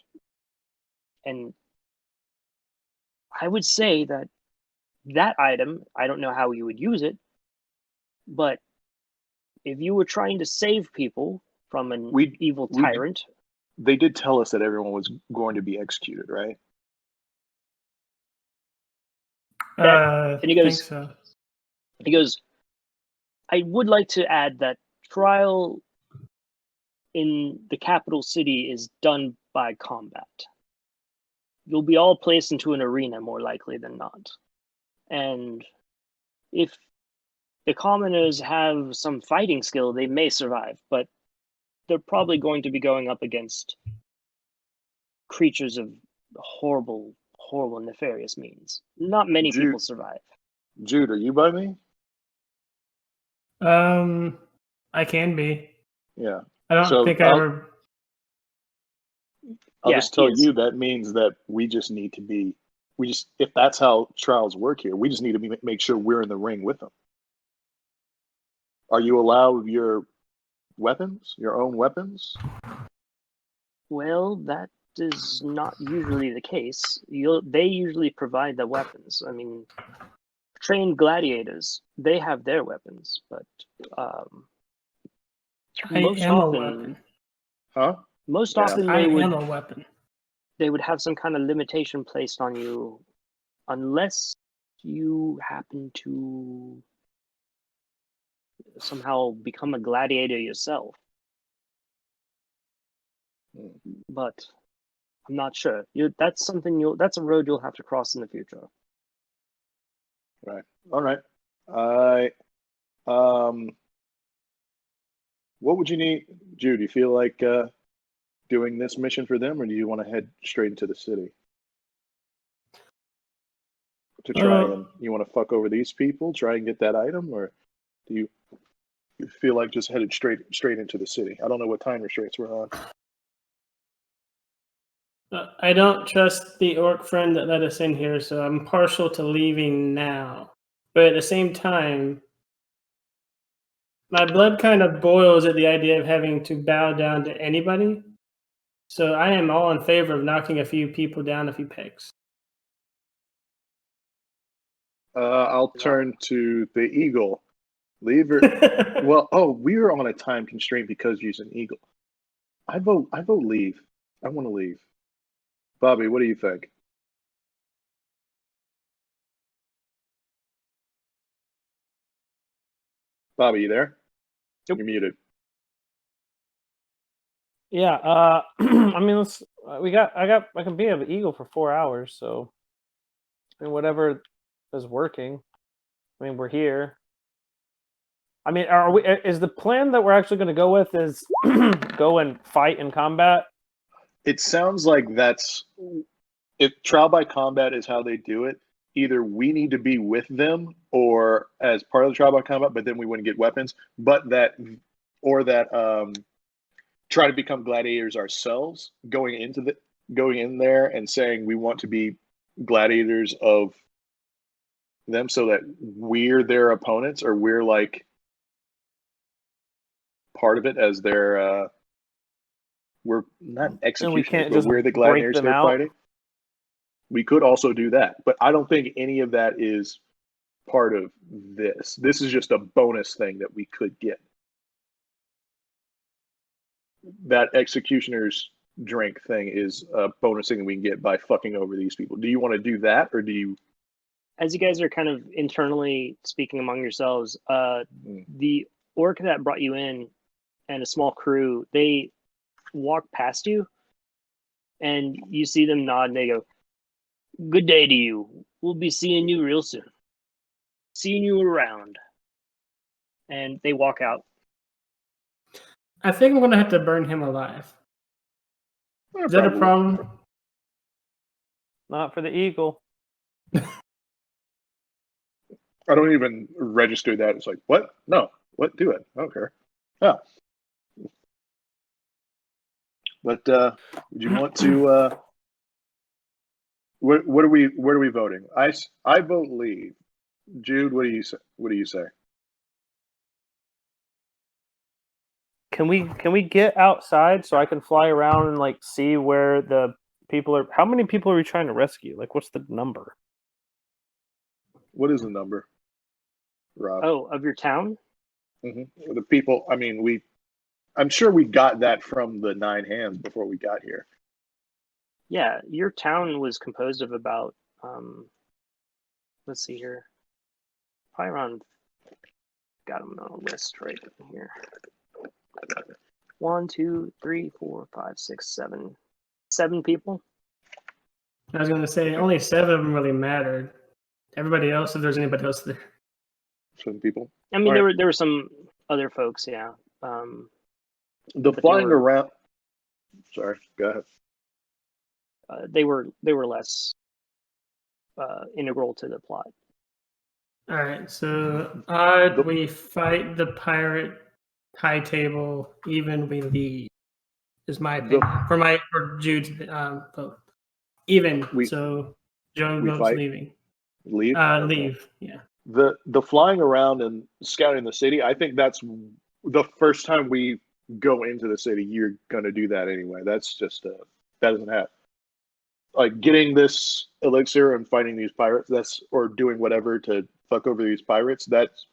And I would say that item, I don't know how you would use it, but if you were trying to save people from an evil tyrant. They did tell us that everyone was going to be executed, right? And he goes, think so. He goes, I would like to add that trial in the capital city is done by combat. You'll be all placed into an arena more likely than not. And if the commoners have some fighting skill, they may survive, but they're probably going to be going up against creatures of horrible, nefarious means. Not many people survive. Jude, are you by me? I can be. Yeah. I don't think I ever. I'll just tell you that means that we just need to be. If that's how trials work here, we just need to make sure we're in the ring with them. Are you allowed your weapons, your own weapons? Well, that is not usually the case. They usually provide the weapons. I mean, trained gladiators, they have their weapons, but most am often, a weapon. Huh? Most Yeah. often I am a weapon. They would have some kind of limitation placed on you unless you happen to somehow become a gladiator yourself. But I'm not sure. That's a road you'll have to cross in the future. Right. All right. What would you need, Jude? Do you feel like doing this mission for them, or do you want to head straight into the city to try and you want to fuck over these people, try and get that item, or do you feel like just headed straight into the city? I don't know what time restraints we're on. I don't trust the orc friend that let us in here, so I'm partial to leaving now. But at the same time, my blood kind of boils at the idea of having to bow down to anybody. So I am all in favor of knocking a few people down a few pegs. I'll turn to the eagle. Leave her. Well, we're on a time constraint because he's an eagle. I vote leave. I want to leave. Bobby, what do you think? Bobby, you there? Yep. You're muted. Yeah, I mean, I can be an eagle for 4 hours, so And whatever is working. I mean, we're here. I mean, are we? Is the plan that we're actually going to go with is go and fight in combat? It sounds like that's if trial by combat is how they do it. Either we need to be with them, or as part of the trial by combat, but then we wouldn't get weapons. But that, or that, try to become gladiators ourselves, going in there and saying we want to be gladiators of them, so that we're their opponents, or we're like part of it as their we're not executioners, can't but just we're the break gladiators them they're out? fighting. We could also do that, but I don't think any of that is part of this. This is just a bonus thing that we could get. That executioner's drink thing is a bonus thing that we can get by fucking over these people. Do you want to do that, or do you? As you guys are kind of internally speaking among yourselves, the orc that brought you in and a small crew, they walk past you and you see them nod and they go, "Good day to you. We'll be seeing you real soon. Seeing you around." And they walk out. I think I'm gonna have to burn him alive. Is that a problem? Not for the eagle. I don't even register that. It's like, what? No, what? Do it. I don't care. Yeah. But would you want to? What are we voting? I vote leave. Jude, what do you say? What do you say? Can we get outside so I can fly around and like see where the people are? How many people are we trying to rescue? Like, what's the number? What is the number, Rob? Oh, of your town? The people. I mean, I'm sure we got that from the 9 hands before we got here. Yeah, your town was composed of about, let's see here, probably around, got them on a list right here. 1, 2, 3, 4, 5, 6, 7. 7 people. I was gonna say only 7 of them really mattered. Everybody else, if there's anybody else there. 7 people. I mean, All there were some other folks, yeah. The but flying they were- around. Sorry, go ahead. they were less integral to the plot. All right, so we fight the pirate high table, even we leave. Is my opinion for Jude's vote. Even so, Joe we votes fight? leaving. Leave. Leave. Yeah. The flying around and scouting the city. I think that's the first time we go into the city. You're gonna do that anyway. That's just that doesn't happen. Like getting this elixir and fighting these pirates. Or doing whatever to fuck over these pirates. That's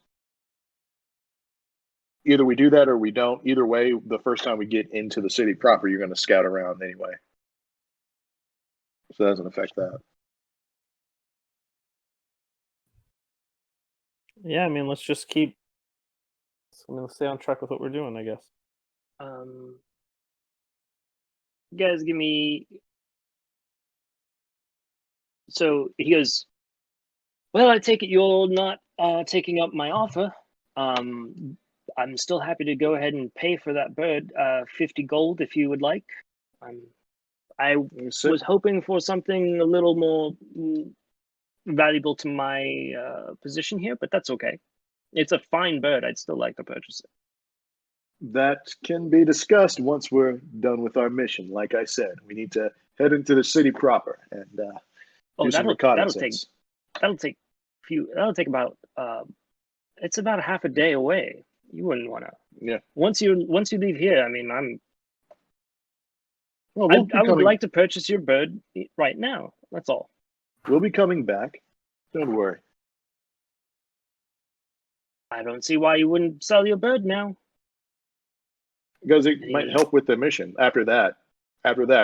either we do that or we don't. Either way, the first time we get into the city proper, you're going to scout around anyway. So that doesn't affect that. Yeah, I mean, let's just keep. Let's stay on track with what we're doing, I guess. You guys give me. So he goes, "Well, I take it you're not taking up my offer. I'm still happy to go ahead and pay for that bird, 50 gold if you would like. I was hoping for something a little more valuable to my position here, but that's okay. It's a fine bird. I'd still like to purchase it." That can be discussed once we're done with our mission. Like I said, we need to head into the city proper and do some reconnaissance. That'll take about it's about a half a day away. You wouldn't want to. Yeah. Once you leave here, I mean, Well, I would like to purchase your bird right now. That's all. We'll be coming back. Don't worry. I don't see why you wouldn't sell your bird now. Because it might help with the mission. After that,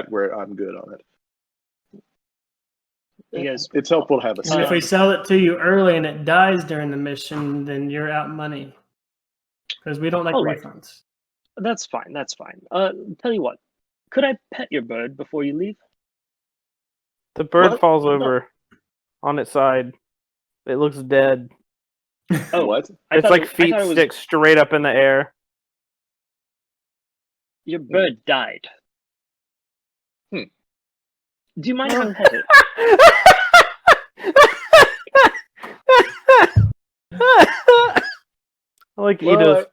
where I'm good on it. It's helpful to have a And if we sell it to you early and it dies during the mission, then you're out money. Because we don't like refunds. That's fine. That's fine. Tell you what, could I pet your bird before you leave? The bird falls over on its side. It looks dead. Oh, What? I It's thought like it- I feet thought it was stick straight up in the air. your bird died. Hmm. Do you mind if I pet it? I like Well, Edith.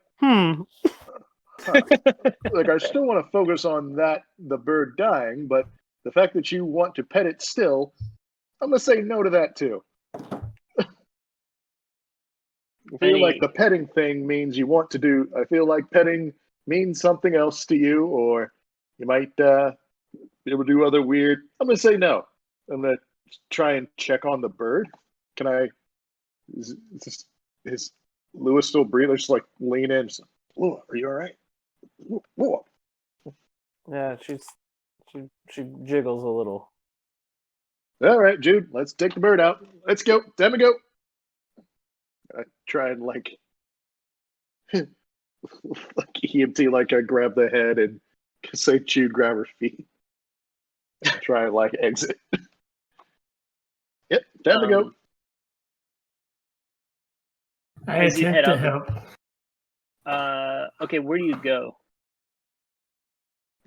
Like, I still want to focus on the bird dying, but the fact that you want to pet it still, I'm gonna say no to that too. I feel like the petting thing means you want to do. I feel like petting means something else to you, or you might be able to do other weird. I'm gonna say no. I'm gonna try and check on the bird. Can I? Is Lewis still breathing? Just like lean in. Just, Lewis, are you all right? Lewis. Yeah, she jiggles a little. All right, Jude, let's take the bird out. Let's go. Time to go. I try and like EMT, like I grab the head and say Jude, grab her feet. Try and like exit. Yep, time to go. I As you head attempt to out help. Okay, where do you go?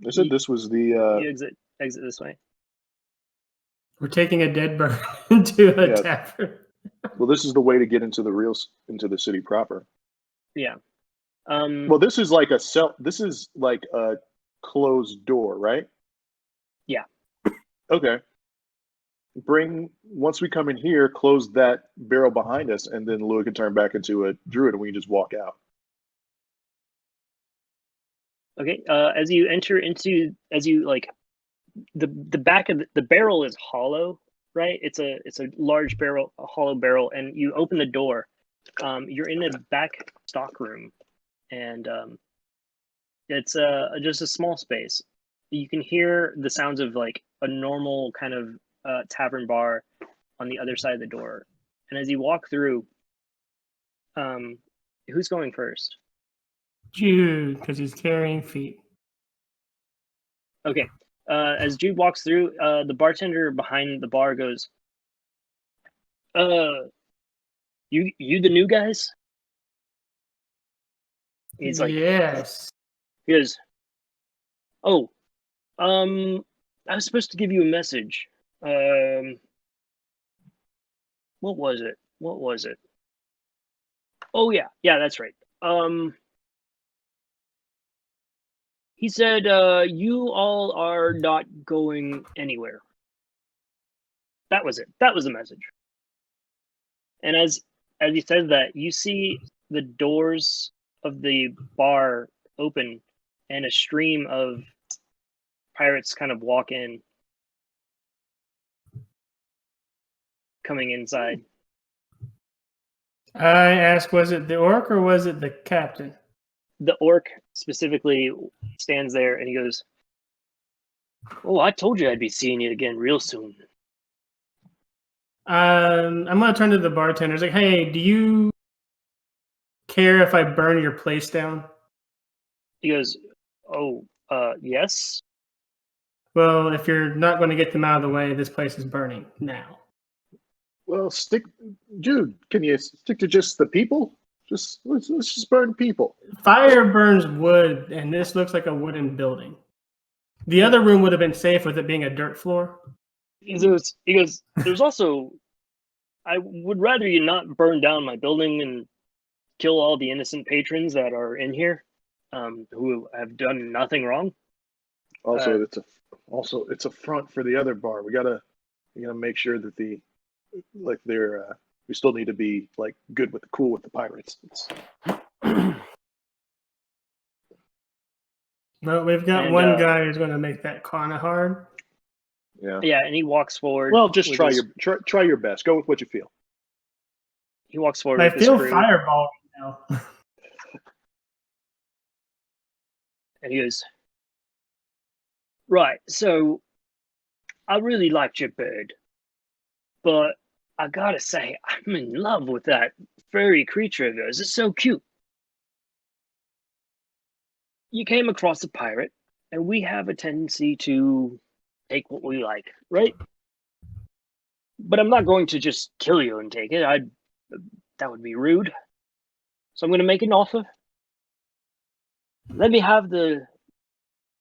I said this was the You exit this way. We're taking a dead bird into a Yeah. tavern. well, this is the way to get into the city proper. Yeah. Well, this is like this is like a closed door, right? Yeah. Okay. Once we come in here, close that barrel behind us, and then Lua can turn back into a druid, and we can just walk out. Okay. As you enter into, the back of the barrel is hollow, right? It's a large barrel, a hollow barrel, and you open the door. You're in a back stock room, and it's just a small space. You can hear the sounds of like a normal kind of tavern bar on the other side of the door. And as you walk through, who's going first? Jude, because he's carrying feet. Okay. As Jude walks through, the bartender behind the bar goes, you the new guys? He's like, Yes. he goes, oh, I was supposed to give you a message. What was it? Oh yeah, that's right. He said, you all are not going anywhere. That was it. That was the message. And as he says that, you see the doors of the bar open and a stream of pirates kind of walk in, coming inside. I asked, was it the orc or was it the captain? The orc specifically stands there and he goes, oh, I told you I'd be seeing you again real soon. I'm gonna turn to the bartender. It's like, hey, do you care if I burn your place down? He goes, oh, yes. Well, if you're not going to get them out of the way, this place is burning now. Well, Jude, can you stick to just the people? Let's just burn people. Fire burns wood, and this looks like a wooden building. The other room would have been safe with it being a dirt floor. He goes, there's also, I would rather you not burn down my building and kill all the innocent patrons that are in here, who have done nothing wrong. Also, it's a front for the other bar. We gotta make sure that we still need to be like cool with the pirates. Well, we've got one guy who's going to make that kind of hard. Yeah. Yeah, and he walks forward. Well, just try your best. Go with what you feel. He walks forward. I with feel his crew, fireball now. and he goes, right, so I really liked your bird, but I gotta say, I'm in love with that furry creature of yours. It's so cute. You came across a pirate, and we have a tendency to take what we like, right? but I'm not going to just kill you and take it. That would be rude. So I'm going to make an offer. Let me have the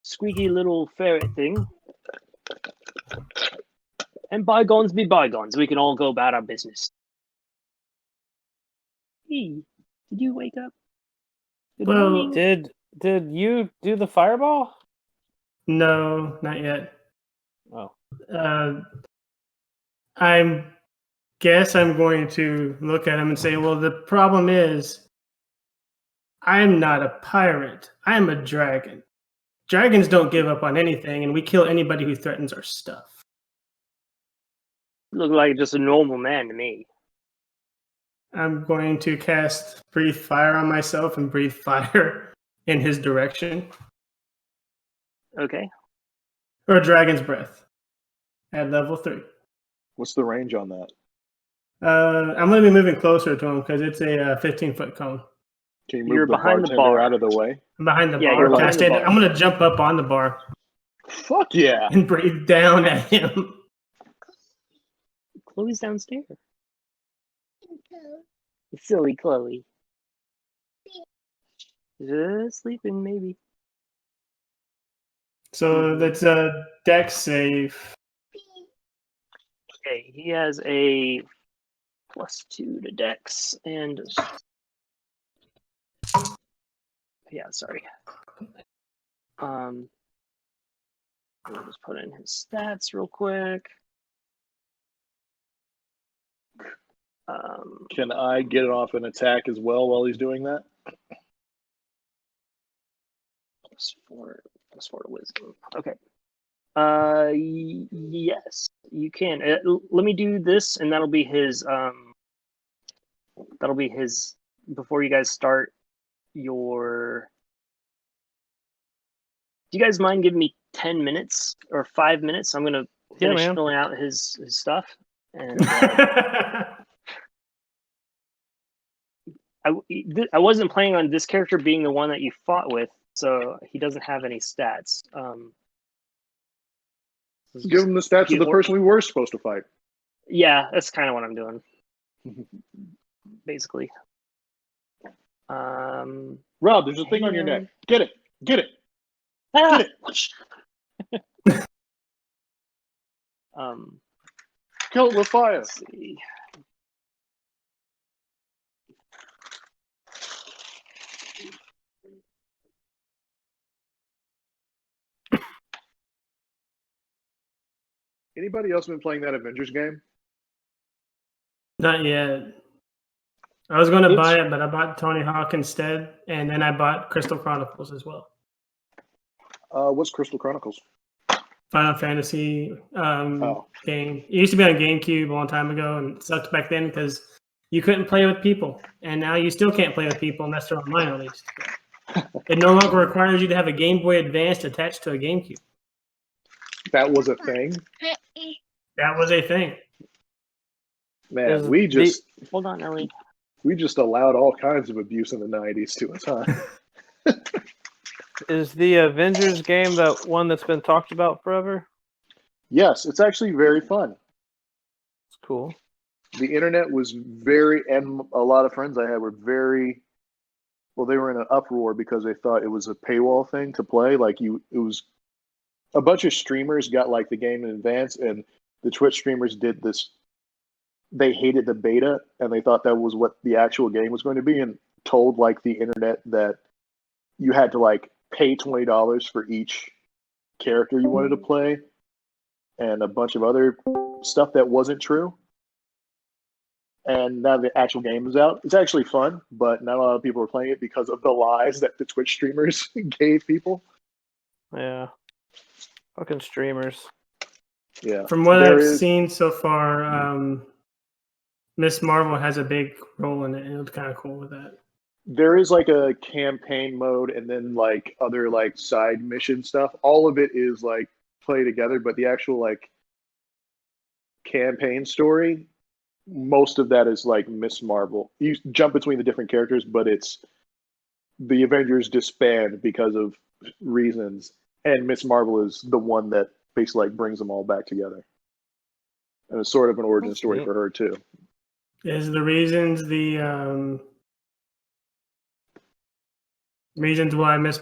squeaky little ferret thing. And bygones be bygones. We can all go about our business. Hey, did you wake up? Good Well, morning. Did you do the fireball? No, not yet. Oh. I guess I'm going to look at him and say, well, the problem is I'm not a pirate. I'm a dragon. Dragons don't give up on anything, and we kill anybody who threatens our stuff. Look like just a normal man to me. I'm going to cast Breathe Fire on myself and breathe fire in his direction. Okay. Or Dragon's Breath at level 3. What's the range on that? I'm going to be moving closer to him because it's a 15-foot cone. Can you move You're the behind the bartender bar. out of the way? I'm behind the Yeah, bar. you're Can I behind the stay bar. I'm going to jump up on the bar Fuck yeah! and breathe down at him. Chloe's downstairs. Silly Chloe. Just sleeping, maybe. So that's a dex save. Okay, he has a +2 to Dex and yeah, sorry. I'll just put in his stats real quick. Can I get it off an attack as well while he's doing that? +4 to Wisdom. Okay. Yes, you can. Let me do this, and that'll be his. That'll be his. Before you guys start your. Do you guys mind giving me 10 minutes or 5 minutes? I'm gonna finish man. filling out his stuff, and I wasn't planning on this character being the one that you fought with, so he doesn't have any stats. Give him the stats of the Or- person we were supposed to fight. Yeah, that's kind of what I'm doing, basically. Rob, there's a thing on your neck. Get it. Get it. Ah! Get it. Kill it with fire. Let's see. Anybody else been playing that Avengers game? Not yet. I was going to It's- buy it, but I bought Tony Hawk instead, and then I bought Crystal Chronicles as well. What's Crystal Chronicles? Final Fantasy Oh. game. It used to be on GameCube a long time ago, and it sucked back then because you couldn't play with people, and now you still can't play with people unless they're online, at least. It no longer requires you to have a Game Boy Advance attached to a GameCube. That was a thing? That was a thing. Man, Is we just Hold on, Ellie. we just allowed all kinds of abuse in the 90s to us, huh? Is the Avengers game the one that's been talked about forever? Yes, it's actually very fun. It's cool. The internet was and a lot of friends I had were very, well, they were in an uproar because they thought it was a paywall thing to play. Like it was a bunch of streamers got like the game in advance, and the Twitch streamers did this. They hated the beta, and they thought that was what the actual game was going to be, and told like the internet that you had to like pay $20 for each character you wanted to play, and a bunch of other stuff that wasn't true. And now the actual game is out. It's actually fun, but not a lot of people are playing it because of the lies that the Twitch streamers gave people. Yeah. Fucking streamers. Yeah. From what There I've is- seen so far, Miss Marvel has a big role in it, and it was kind of cool with that. There is like a campaign mode and then like other like side mission stuff. All of it is like play together, but the actual like campaign story, most of that is like Miss Marvel. You jump between the different characters, but it's the Avengers disband because of reasons, and Miss Marvel is the one that basically like brings them all back together. and it's sort of an origin That's story neat. for her too. Is the reasons why I miss